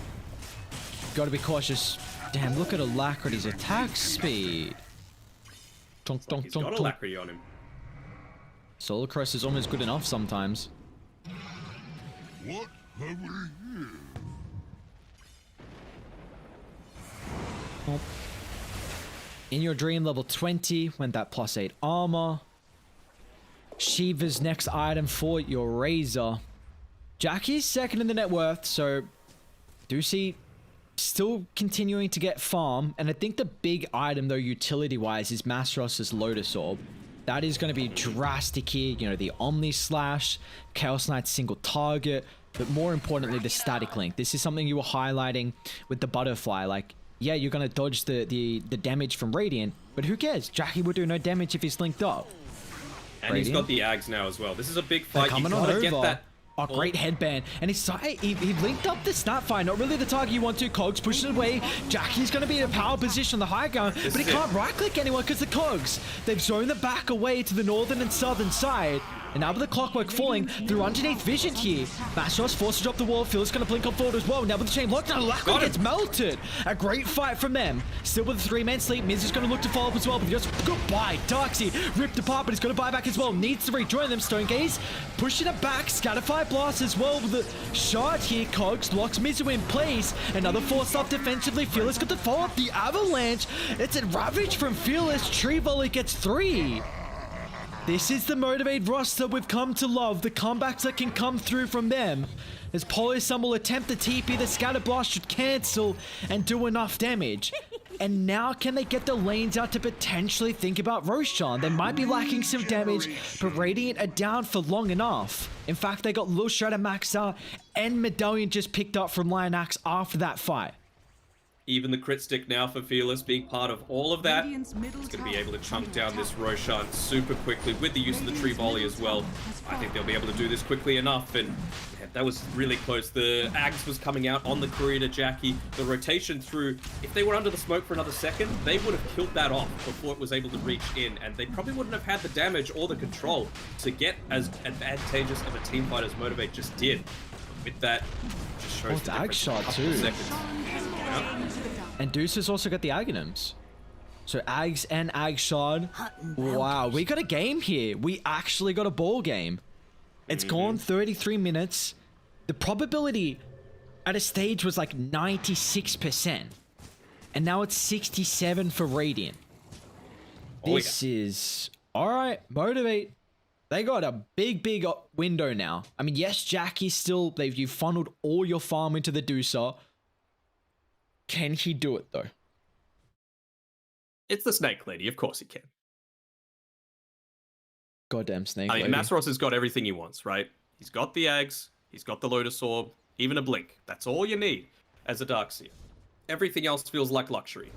Got to be cautious. Damn, look at Alacrity's attack speed. Tonk, tonk, He's tonk, got tonk. Alacrity on him. Solar Crest is almost good enough sometimes. What have we here? Oh. In Your Dream, level 20, went that +8 armor. Shiva's next item for your Razor. Jackie's second in the net worth, so do see still continuing to get farm. And I think the big item, though, utility-wise, is Mastros' Lotus Orb. That is going to be drastic here. You know, the Omni Slash, Chaos Knight's single target, but more importantly, the static link. This is something you were highlighting with the Butterfly. Like, yeah, you're going to dodge the damage from Radiant, but who cares? Jackie will do no damage if he's linked up. And Radiant. He's got the Ags now as well. This is a big fight. Coming You on gotta over. get that. Oh, great headband. And he linked up the Snapfire. Not really the target you want to. Cogs pushing it away. Jackie's going to be in a power position on the high ground, but he can't right-click anyone because the Cogs. They've zoned the back away to the northern and southern side. And And now with the clockwork falling through underneath vision here, Bastos forced to drop the wall. Phil's going to blink on forward as well. Now with the chain lockdown, Lackwell gets melted. A great fight from them. Still with a 3-man sleep. Miz is going to look to follow up as well, but he goes, goodbye. Darksea ripped apart, but he's going to buy back as well. Needs to rejoin them. Stone Gaze pushing it back. Scatterfire Blast as well with the shard here. Cogs locks Mizu in place. Another force up defensively. Fearless got to follow up the avalanche. It's a ravage from Fearless. Tree Volley gets 3. This is the Motivate roster we've come to love. The comebacks that can come through from them. As Polysun will attempt the TP, the Scatter Blast should cancel and do enough damage. And now can they get the lanes out to potentially think about Roshan? They might be lacking some damage, but Radiant are down for long enough. In fact, they got Lil Shredder maxed out and Medallion just picked up from Lion Axe after that fight. Even the crit stick now for Fearless being part of all of that. Radiant's middle It's going to be tower able to chunk under down attack. this Roshan super quickly with the use of the tree volley as well. I think they'll be able to do this quickly enough. And yeah, that was really close. The Axe was coming out on the courier to Jackie. The rotation through, if they were under the smoke for another second, they would have killed that off before it was able to reach in. And they probably wouldn't have had the damage or the control to get as advantageous of a team fight as Motivate just did. With that, just shows it's the Axe difference in a shot couple of too. seconds. And Deuce has also got the Aghanims. So Ags and Ag Shard. Wow, we got a game here. We actually got a ball game. It's gone 33 minutes. The probability at a stage was like 96%. And now it's 67 for Radiant. This is... Alright, Motivate. They got a big window now. I mean, yes, Jackie's still... You've funneled all your farm into the Deucer. Can he do it, though? It's the Snake Lady, of course he can. Goddamn Snake I mean, Lady. Masros has got everything he wants, right? He's got the Ags, he's got the Lotus Orb, even a Blink. That's all you need as a Darkseer. Everything else feels like luxury.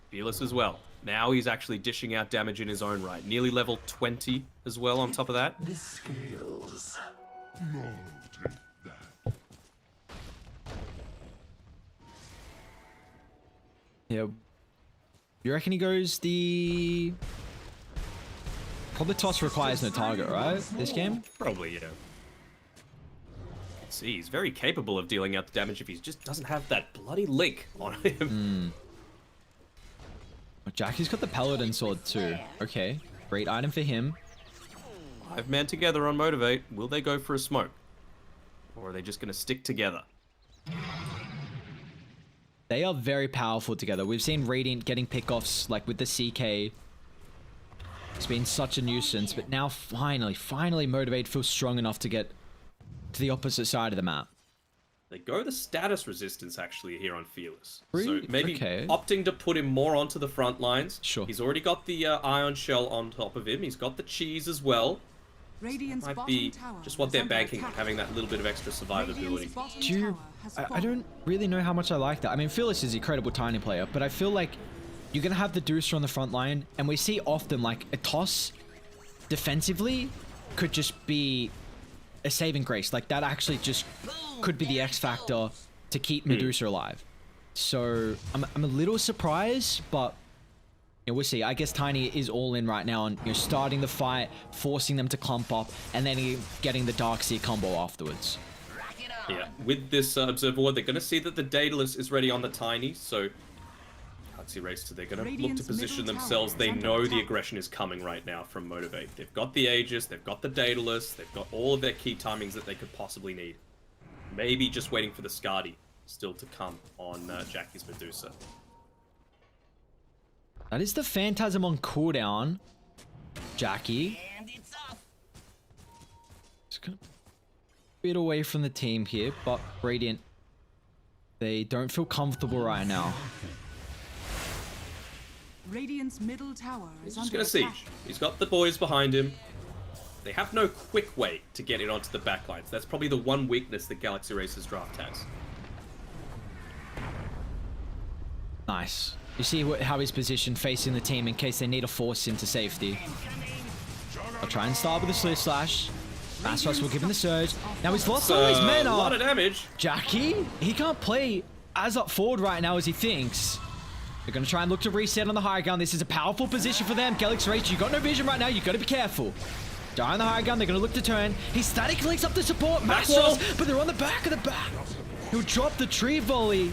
Fearless as well. Now he's actually dishing out damage in his own right. Nearly level 20 as well on top of that. The scales. No, take that. Yeah. You reckon he goes the... Probably toss requires no target, right? This game? Probably, yeah. You can see he's very capable of dealing out the damage if he just doesn't have that bloody link on him. Jackie's got the Paladin Sword too. Okay. Great item for him. 5 men together on Motivate. Will they go for a smoke? Or are they just going to stick together? They are very powerful together. We've seen Radiant getting pickoffs like with the CK. It's been such a nuisance, but now finally Motivate feels strong enough to get to the opposite side of the map. They go the status resistance actually here on Fearless. Really? So maybe Okay. opting to put him more onto the front lines. Sure. He's already got the Ion Shell on top of him. He's got the cheese as well. Radiant's Might bottom be tower just what is they're under banking on, attack. having that little bit of extra survivability. Radiant's bottom Do you... tower has I fallen. don't really know how much I like that. I mean, Fearless is an incredible tiny player, but I feel like you're going to have the Deucer on the front line, and we see often like a toss defensively could just be a saving grace. Like that actually just could be the X factor to keep Medusa alive. So I'm a little surprised, but you know, we'll see. I guess Tiny is all in right now on starting the fight, forcing them to clump up, and then getting the Darkseer combo afterwards. Yeah, with this Observer Ward, they're going to see that the Daedalus is ready on the Tiny, so Darkseer Racer, they're going to look to Radiant's position middle themselves. tower They is under know the attack. aggression is coming right now from Motivate. They've got the Aegis, they've got the Daedalus, they've got all of their key timings that they could possibly need. Maybe just waiting for the Skadi still to come on Jackie's Medusa. That is the Phantasm on cooldown. Jackie. And it's off. Just gonna bit away from the team here, but Radiant, they don't feel comfortable right now. Radiant's middle tower He's is just under going to attack. siege. He's got the boys behind him. They have no quick way to get it onto the backlines. That's probably the one weakness that Galaxy Racers draft has. Nice. You see how he's positioned facing the team in case they need to force him to safety. I'll try and start with a Slip Slash. Masros will give him the surge. Now he's lost all his A lot mana. of damage. Jackie, he can't play as up forward right now as he thinks. They're going to try and look to reset on the high ground. This is a powerful position for them. Galaxy Rage, you got no vision right now. You got to be careful. Die on the high ground. They're going to look to turn. He static links up the support. Maxos, but they're on the back of the back. He'll drop the tree volley.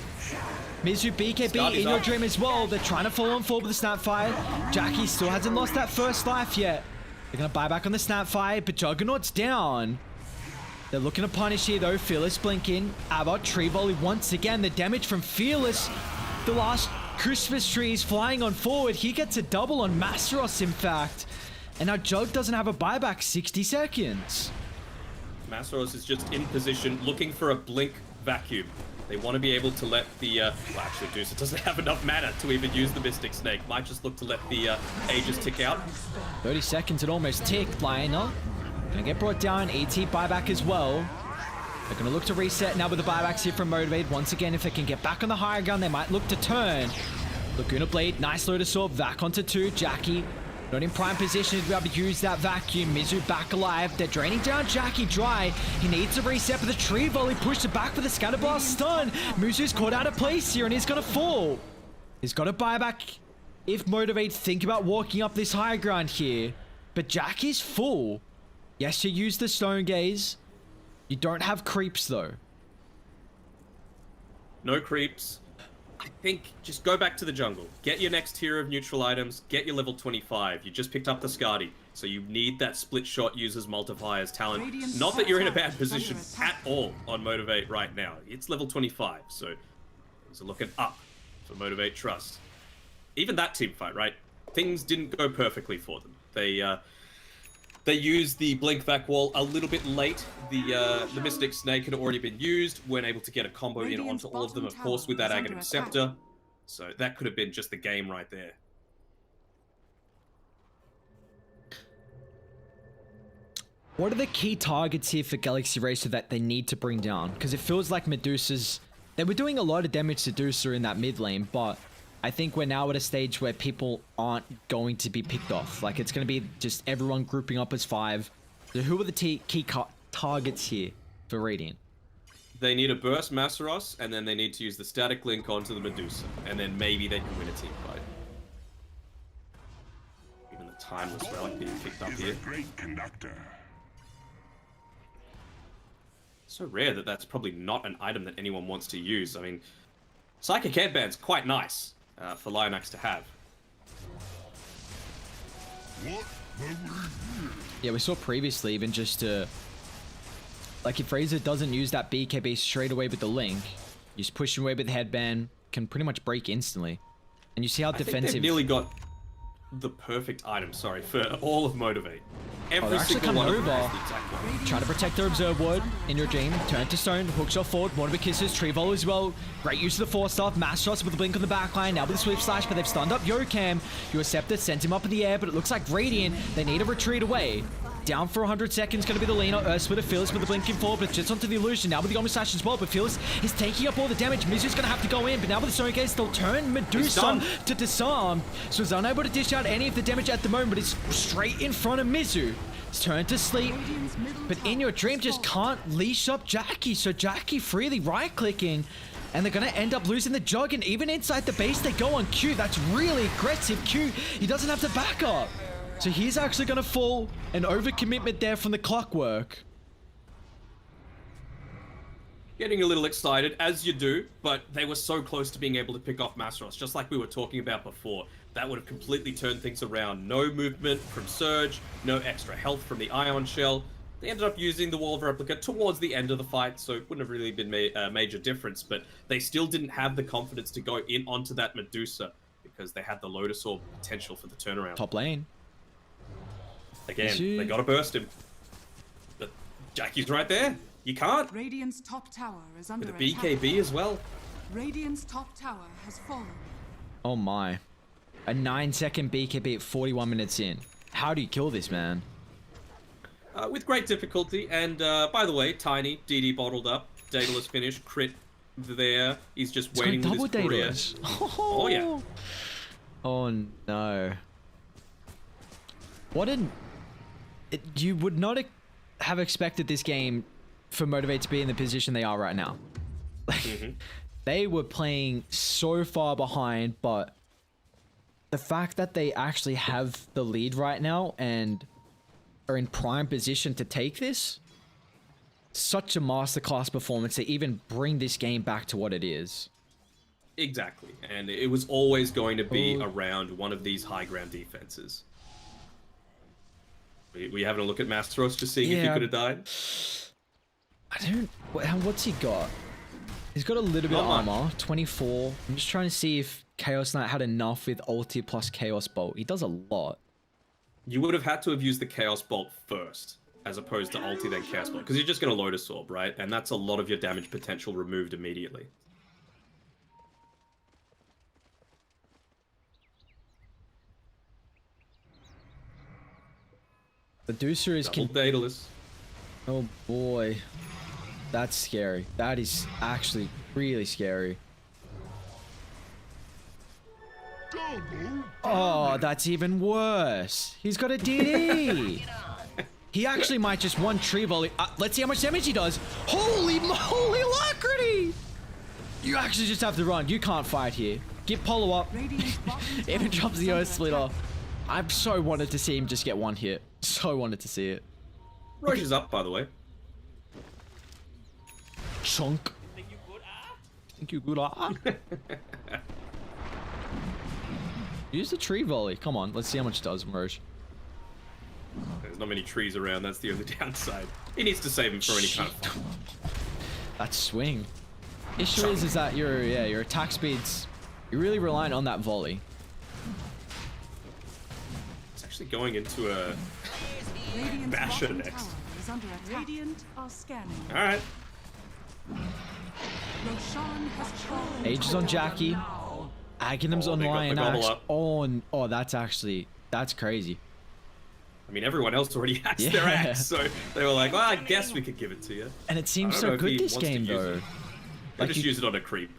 Mizu, BKB in your dream as well. They're trying to follow on forward with the Snapfire. Jackie still hasn't lost that first life yet. They're going to buy back on the Snapfire, but Juggernaut's down. They're looking to punish here though. Fearless blinking. Abbott, tree volley once again. The damage from Fearless. The last Christmas tree is flying on forward. He gets a double on Masteros, in fact. And now Jug doesn't have a buyback. 60 seconds. Masteros is just in position, looking for a blink vacuum. They want to be able to let the, well, actually, Deuce doesn't have enough mana to even use the Mystic Snake. Might just look to let the Aegis tick out. 30 seconds, it almost ticked. Lionel gonna get brought down. ET buyback as well. They're gonna look to reset now with the buybacks here from Motivate. Once again, if they can get back on the higher ground, they might look to turn. Laguna Blade, nice Lotus Orb, back onto 2. Jackie not in prime position to be able to use that vacuum. Mizu back alive. They're draining down Jackie dry. He needs to reset, but the tree volley pushed it back for the Scatterblast stun. Mizu's caught out of place here and he's gonna fall. He's got to buy back if Motivate think about walking up this high ground here. But Jackie's full. Yes, you use the Stone Gaze. You don't have creeps though. No creeps. I think just go back to the jungle. Get your next tier of neutral items. Get your level 25. You just picked up the Skadi. So you need that split shot users multipliers talent. Not that you're in a bad position at all on Motivate right now. It's level 25. So things are looking up for Motivate Trust. Even that team fight, right? Things didn't go perfectly for them. They used the Blink Vac Wall a little bit late. The Mystic Snake had already been used. Weren't able to get a combo in onto all of them, of course, with that Aghanim Scepter. So that could have been just the game right there. What are the key targets here for Galaxy Racer that they need to bring down? Because it feels like Medusa's... They were doing a lot of damage to Medusa in that mid lane, but I think we're now at a stage where people aren't going to be picked off. Like, it's going to be just everyone grouping up as 5. So who are the key targets here for Radiant? They need a burst Masteros, and then they need to use the static link onto the Medusa, and then maybe they can win a team fight. Even the timeless relic being picked up here. Great conductor. So rare that that's probably not an item that anyone wants to use. I mean, Psychic Headband's quite nice for Lionax to have. Yeah, we saw previously even just like if Razor doesn't use that BKB straight away with the link, you just push him away with the headband, can pretty much break instantly. And you see how defensive... I think they've nearly got the perfect item, sorry, for all of Motivate. Every single one of them has the exact one. Try to protect the Observe Ward in your dream. Turn to stone, hooks off forward, Motivate kisses, tree volley as well. Great use of the Force Staff, mass shots with the blink on the backline, now with the sweep slash, but they've stunned up Yokam. Your Scepter sent him up in the air, but it looks like Radiant, they need to retreat away. Down for 100 seconds, going to be the leaner. Earthsplitter, Fearless with the blinking forward, but just onto the illusion. Now with the Omni Slash as well, but Fearless is taking up all the damage. Mizu's going to have to go in, but now with the Stone Gaze, they'll turn Medusa to disarm. So he's unable to dish out any of the damage at the moment, but it's straight in front of Mizu. It's turned to sleep, but in your dream just can't leash up Jackie. So Jackie freely right-clicking, and they're going to end up losing the Jug, and even inside the base, they go on Q. That's really aggressive. Q, he doesn't have to back up. So he's actually going to fall. An overcommitment there from the Clockwork. Getting a little excited, as you do, but they were so close to being able to pick off Masteros, just like we were talking about before. That would have completely turned things around. No movement from Surge, no extra health from the Ion Shell. They ended up using the Wall of Replica towards the end of the fight, so it wouldn't have really been a major difference, but they still didn't have the confidence to go in onto that Medusa because they had the Lotus Orb potential for the turnaround. Top lane. Again, they gotta burst him. But Jackie's right there. You can't. Radiant's top tower is under With a attack. BKB as well. Radiant's top tower has fallen. Oh my. A 9-second BKB at 41 minutes in. How do you kill this, man? With great difficulty, and by the way, Tiny, DD bottled up, Daedalus finish, crit there. He's just waiting with his career. Oh yeah. Oh no. What an... you would not have expected this game for Motivate to be in the position they are right now. They were playing so far behind, but the fact that they actually have the lead right now and are in prime position to take this, such a masterclass performance to even bring this game back to what it is. Exactly, and it was always going to be around one of these high ground defenses. We having a look at Mastros, just seeing if he could have died? I don't... What's he got? He's got a little bit of armor, 24. I'm just trying to see if Chaos Knight had enough with ulti plus Chaos Bolt. He does a lot. You would have had to have used the Chaos Bolt first, as opposed to ulti then Chaos Bolt, because you're just going to Lotus Orb, right? And that's a lot of your damage potential removed immediately. The Deucer is... Daedalus. Oh boy. That's scary. That is actually really scary. Oh, that's even worse. He's got a DD. He actually might just one tree volley. Let's see how much damage he does. Holy moly, Alacrity! You actually just have to run. You can't fight here. Get Polo up. Even drops the Earth Splitter. I so wanted to see him just get one hit. So wanted to see it. Roche is up, by the way. Chunk. Think you good, Use the tree volley. Come on, let's see how much it does, Roche. There's not many trees around, that's the only downside. He needs to save him for any kind of fun. That swing. Issue is that your attack speeds, you're really reliant on that volley. It's actually going into a Basher next. Radiant are scanning. Alright. Roshan has fallen. Age is on Jackie. Aghanim's on they got the Lion gobble Axe. up. Oh, that's crazy. I mean, everyone else already has their axe, so they were like, well, I guess we could give it to you. And it seems so good this game, though. Like just use it on a creep.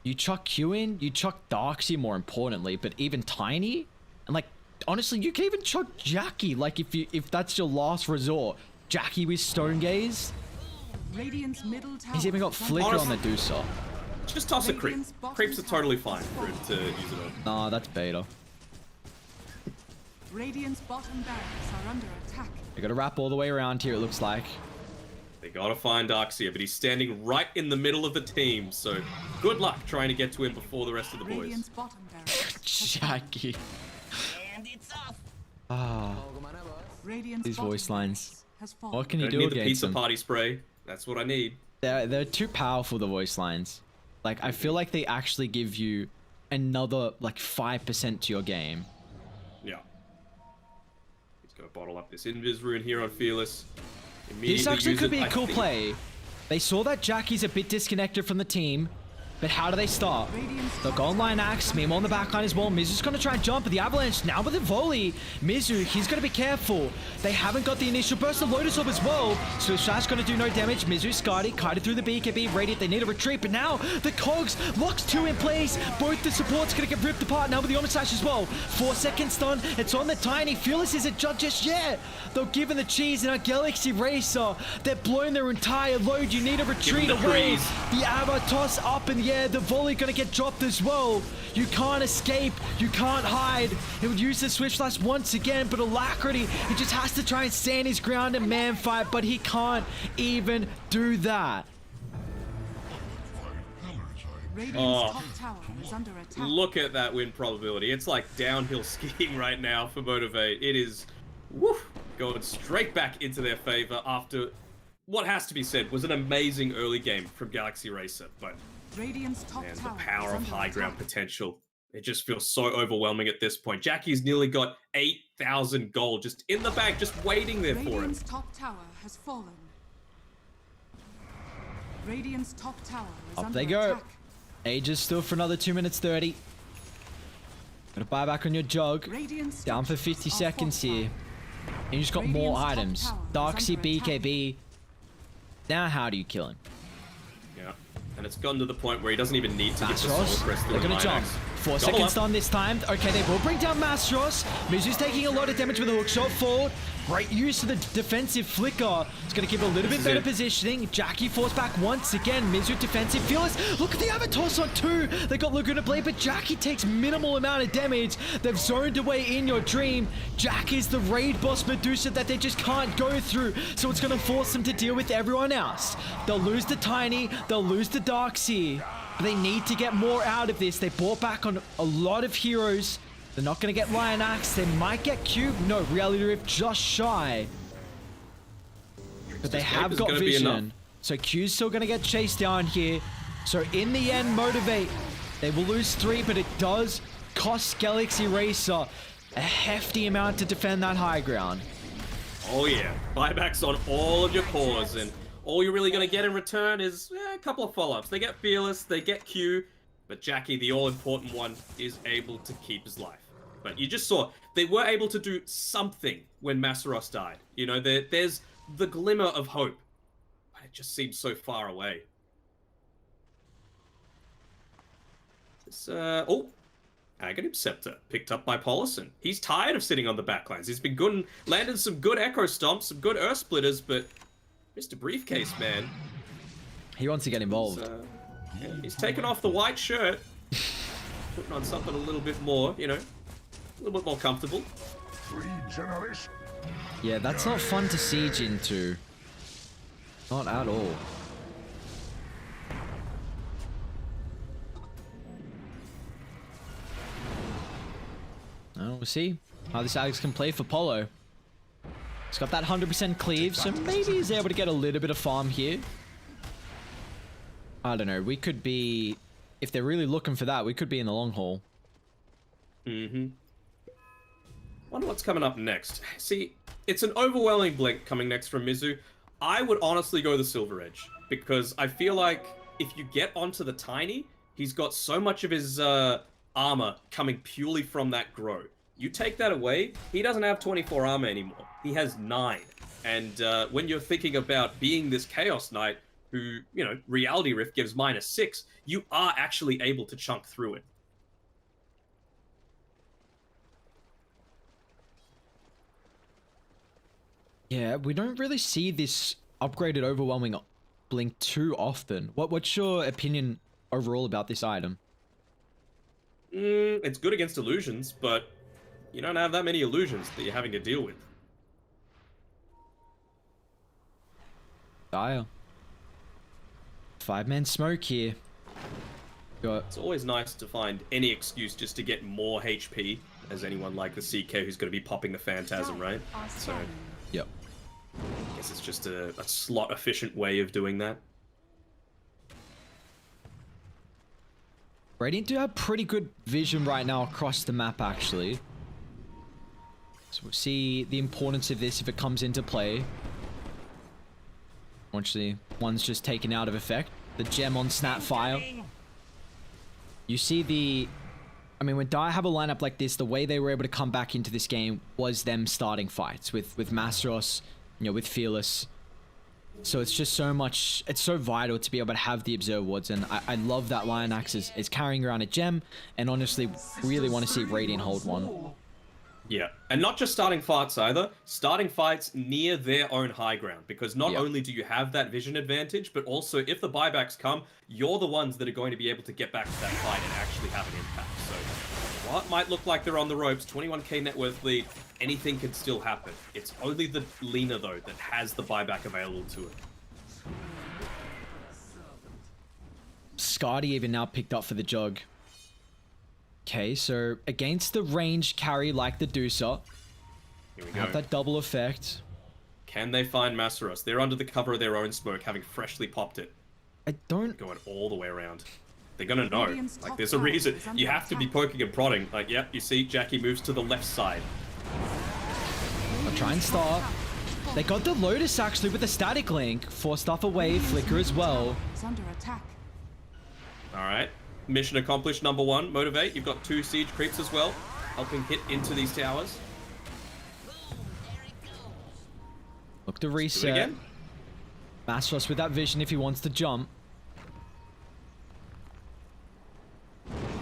You chuck Q in, you chuck Darksea more importantly, but even Tiny, and like, honestly, you can even chuck Jackie, like if that's your last resort. Jackie with Stone Gaze. Radiant's middle tower. He's even got Flicker on the Deucer. Just toss a creep. Creeps are totally fine for him to use it on. Nah, that's beta. Radiant's bottom barracks are under attack. They gotta wrap all the way around here, it looks like. They gotta find Darkseer, but he's standing right in the middle of the team, so good luck trying to get to him before the rest of the boys. Radiant's bottom barracks. Jackie. And it's off. Ah, Radiant's these bottom voice lines. has fallen. What can you I do need the against pizza them? party spray. That's what I need. They're too powerful, the voice lines. Like, I feel like they actually give you another, like, 5% to your game. Yeah. He's gonna bottle up this Invis rune here on Fearless. This actually use could it, be a I cool think. play. They saw that Jackie's a bit disconnected from the team, but how do they start? They'll go on Lion Axe, Mimo on the backline as well. Mizu's gonna try and jump, but the Avalanche now with a volley. Mizu, he's gonna be careful. They haven't got the initial burst of Lotus Orb as well. Swift Slash gonna do no damage. Mizu, Skadi, kited through the BKB, Radiant, they need a retreat, but now the Cogs locks two in place. Both the supports gonna get ripped apart now with the Omni Slash as well. 4 seconds stun, it's on the Tiny. Fearless isn't judged just yet. They're giving the cheese and a Galaxy Racer. They're blowing their entire load. You need a retreat the away. freeze. The Ava toss up in the air. The volley gonna get dropped as well. You can't escape. You can't hide. He would use the Switch Slash once again, but Alacrity, he just has to try and stand his ground and man fight, but he can't even do that. Radiant's top tower is under attack. Look at that win probability. It's like downhill skiing right now for Motivate. It is going straight back into their favor after what has to be said was an amazing early game from Galaxy Racer, but Radiant's top man, the tower power is of under high ground attack. potential. It just feels so overwhelming at this point. Jackie's nearly got 8,000 gold just in the bag, just waiting there for him. Radiant's top tower has fallen. Radiant's top tower is Up under they go. attack. Ages still for another 2 minutes 30. Gonna buy back on your jug. Radiant's Down for 50 seconds here. And you just got more Radiant's top items. tower is Darksea, under attack. BKB. Now how do you kill him? Yeah, and it's gotten to the point where he doesn't even need to get the Basros, Soul Crest through they're a gonna Lion jump. Axe. 4-second up. stun this time. Okay, they will bring down Mastros. Mizu's taking a lot of damage with a hook shot forward. Great use of the defensive flicker. It's going to give a little bit better positioning. Jackie forced back once again. Mizu defensive. Fearless. Look at the Avatos on 2. They got Laguna Blade, but Jackie takes minimal amount of damage. They've zoned away in your dream. Jack is the raid boss Medusa that they just can't go through. So it's going to force them to deal with everyone else. They'll lose the Tiny. They'll lose the Darkseer. But they need to get more out of this. They bought back on a lot of heroes. They're not going to get Lion Axe. They might get Cube. No, Reality Rift just shy. But they have got vision. So Q's still going to get chased down here. So in the end, Motivate. They will lose 3, but it does cost Galaxy Racer a hefty amount to defend that high ground. Oh yeah, buybacks on all of your cores, and all you're really going to get in return is a couple of follow-ups. They get Fearless, they get Q, but Jackie, the all-important one, is able to keep his life. But you just saw, they were able to do something when Masaros died. You know, there's the glimmer of hope, but it just seems so far away. This, Aghanim Scepter, picked up by Polison. He's tired of sitting on the backlines. He's been good and landed some good Echo Stomps, some good Earth Splitters, but Mr. Briefcase, man. He wants to get involved. He's taken off the white shirt, putting on something a little bit more, you know, a little bit more comfortable. 3 generations. Yeah, that's not fun to siege into. Not at all. We'll see how this Alex can play for Polo. He's got that 100% cleave, so maybe he's able to get a little bit of farm here. I don't know. We could be... If they're really looking for that, we could be in the long haul. Wonder what's coming up next. See, it's an overwhelming blink coming next from Mizu. I would honestly go the Silver Edge, because I feel like if you get onto the Tiny, he's got so much of his armor coming purely from that grow. You take that away, he doesn't have 24 armor anymore. He has 9. And when you're thinking about being this Chaos Knight, who, you know, Reality Rift gives -6, you are actually able to chunk through it. Yeah, we don't really see this upgraded overwhelming blink too often. What's your opinion overall about this item? It's good against illusions, but you don't have that many illusions that you're having to deal with. Dire. 5-man smoke here. It's always nice to find any excuse just to get more HP, as anyone like the CK who's going to be popping the Phantasm, right? So, yep. I guess it's just a slot-efficient way of doing that. Radiant do have pretty good vision right now across the map, actually. So we'll see the importance of this if it comes into play. Actually, one's just taken out of effect. The gem on Snapfire. You see the... I mean, when Dire have a lineup like this, the way they were able to come back into this game was them starting fights with Mastros, you know, with Fearless. So it's just so much... It's so vital to be able to have the Observer Wards, and I love that Lion Axe is carrying around a gem, and honestly, really want to see Radiant hold one. Yeah, and not just starting fights either, starting fights near their own high ground, because not only do you have that vision advantage, but also if the buybacks come, you're the ones that are going to be able to get back to that fight and actually have an impact. So while it might look like they're on the ropes, 21k net worth lead, anything can still happen. It's only the Lina, though, that has the buyback available to it. Scotty even now picked up for the jug. Okay, so against the range carry like the Deucer, Here we go. have that double effect. Can they find Masaros? They're under the cover of their own smoke, having freshly popped it. I don't... Going all the way around. They're gonna know. Radiant's Like, top there's a tower reason. is under You have to be attack. poking and prodding. Like, yep, you see, Jackie moves to the left side. I'll try and start. They got the Lotus actually with the static link. Force stuff away, flicker as well. It's under attack. Alright. Mission accomplished, number 1. Motivate. You've got 2 siege creeps as well, helping hit into these towers. Look to Do it reset. again. Mastros with that vision if he wants to jump.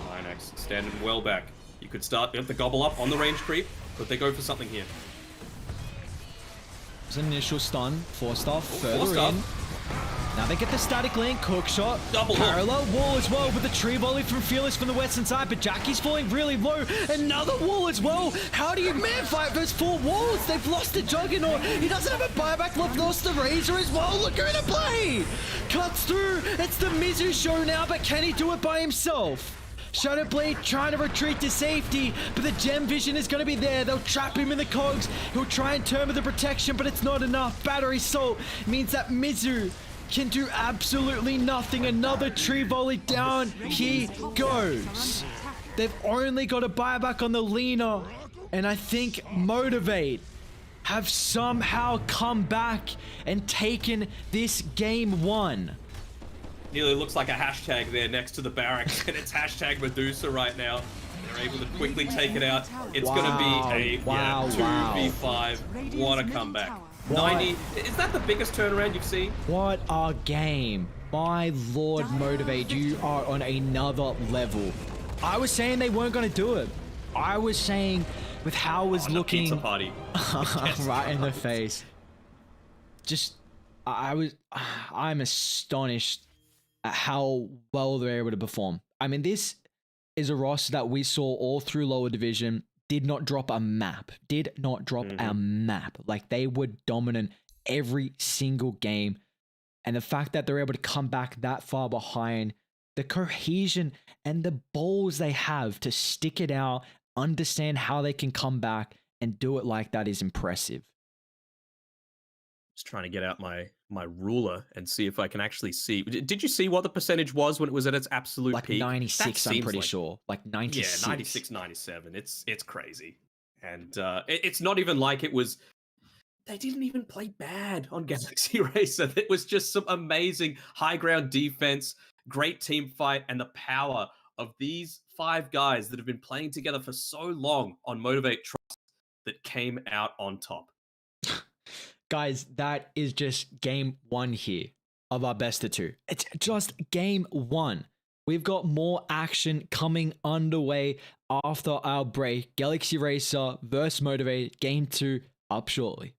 Linex standing well back. You could start the gobble up on the range creep, but they go for something here. It's an initial stun. Forced off. Further forced in. off. Now they get the static link, hook shot, Double parallel wall as well with the tree volley from Fearless from the western side, but Jackie's falling really low. Another wall as well. How do you man fight those 4 walls? They've lost the Juggernaut. He doesn't have a buyback left, lost the Razor as well. Look who's in play. Cuts through. It's the Mizu show now, but can he do it by himself? Shadowblade trying to retreat to safety, but the gem vision is going to be there. They'll trap him in the cogs. He'll try and turn with the protection, but it's not enough. Battery Salt means that Mizu can do absolutely nothing. Another tree volley down. He goes. They've only got a buyback on the Lina, and I think Motivate have somehow come back and taken this game 1. Nearly looks like a hashtag there next to the barracks, and it's hashtag Medusa right now. They're able to quickly take it out. It's going to be a 2v5. What a comeback. 90. Is that the biggest turnaround you've seen? What a game. My lord, Motivate, you are on another level. I was saying they weren't going to do it. I was saying with how it was looking... Pizza party. Right in the face. Just, I'm astonished at how well they're able to perform. I mean, this is a roster that we saw all through lower division. Did not drop a map. Did not drop a map. Like, they were dominant every single game. And the fact that they're able to come back that far behind, the cohesion and the balls they have to stick it out, understand how they can come back and do it like that is impressive. Just trying to get out my ruler and see if I can actually see. Did you see what the percentage was when it was at its absolute like peak? 96, I'm pretty sure. Like 96. Yeah, 96, 97. It's crazy. And it's not even like it was... They didn't even play bad on Galaxy Racer. It was just some amazing high ground defense, great team fight, and the power of these 5 guys that have been playing together for so long on Motivate Trust that came out on top. Guys, that is just game 1 here of our best of 2. It's just game 1. We've got more action coming underway after our break. Galaxy Racer versus Motivate, game 2 up shortly.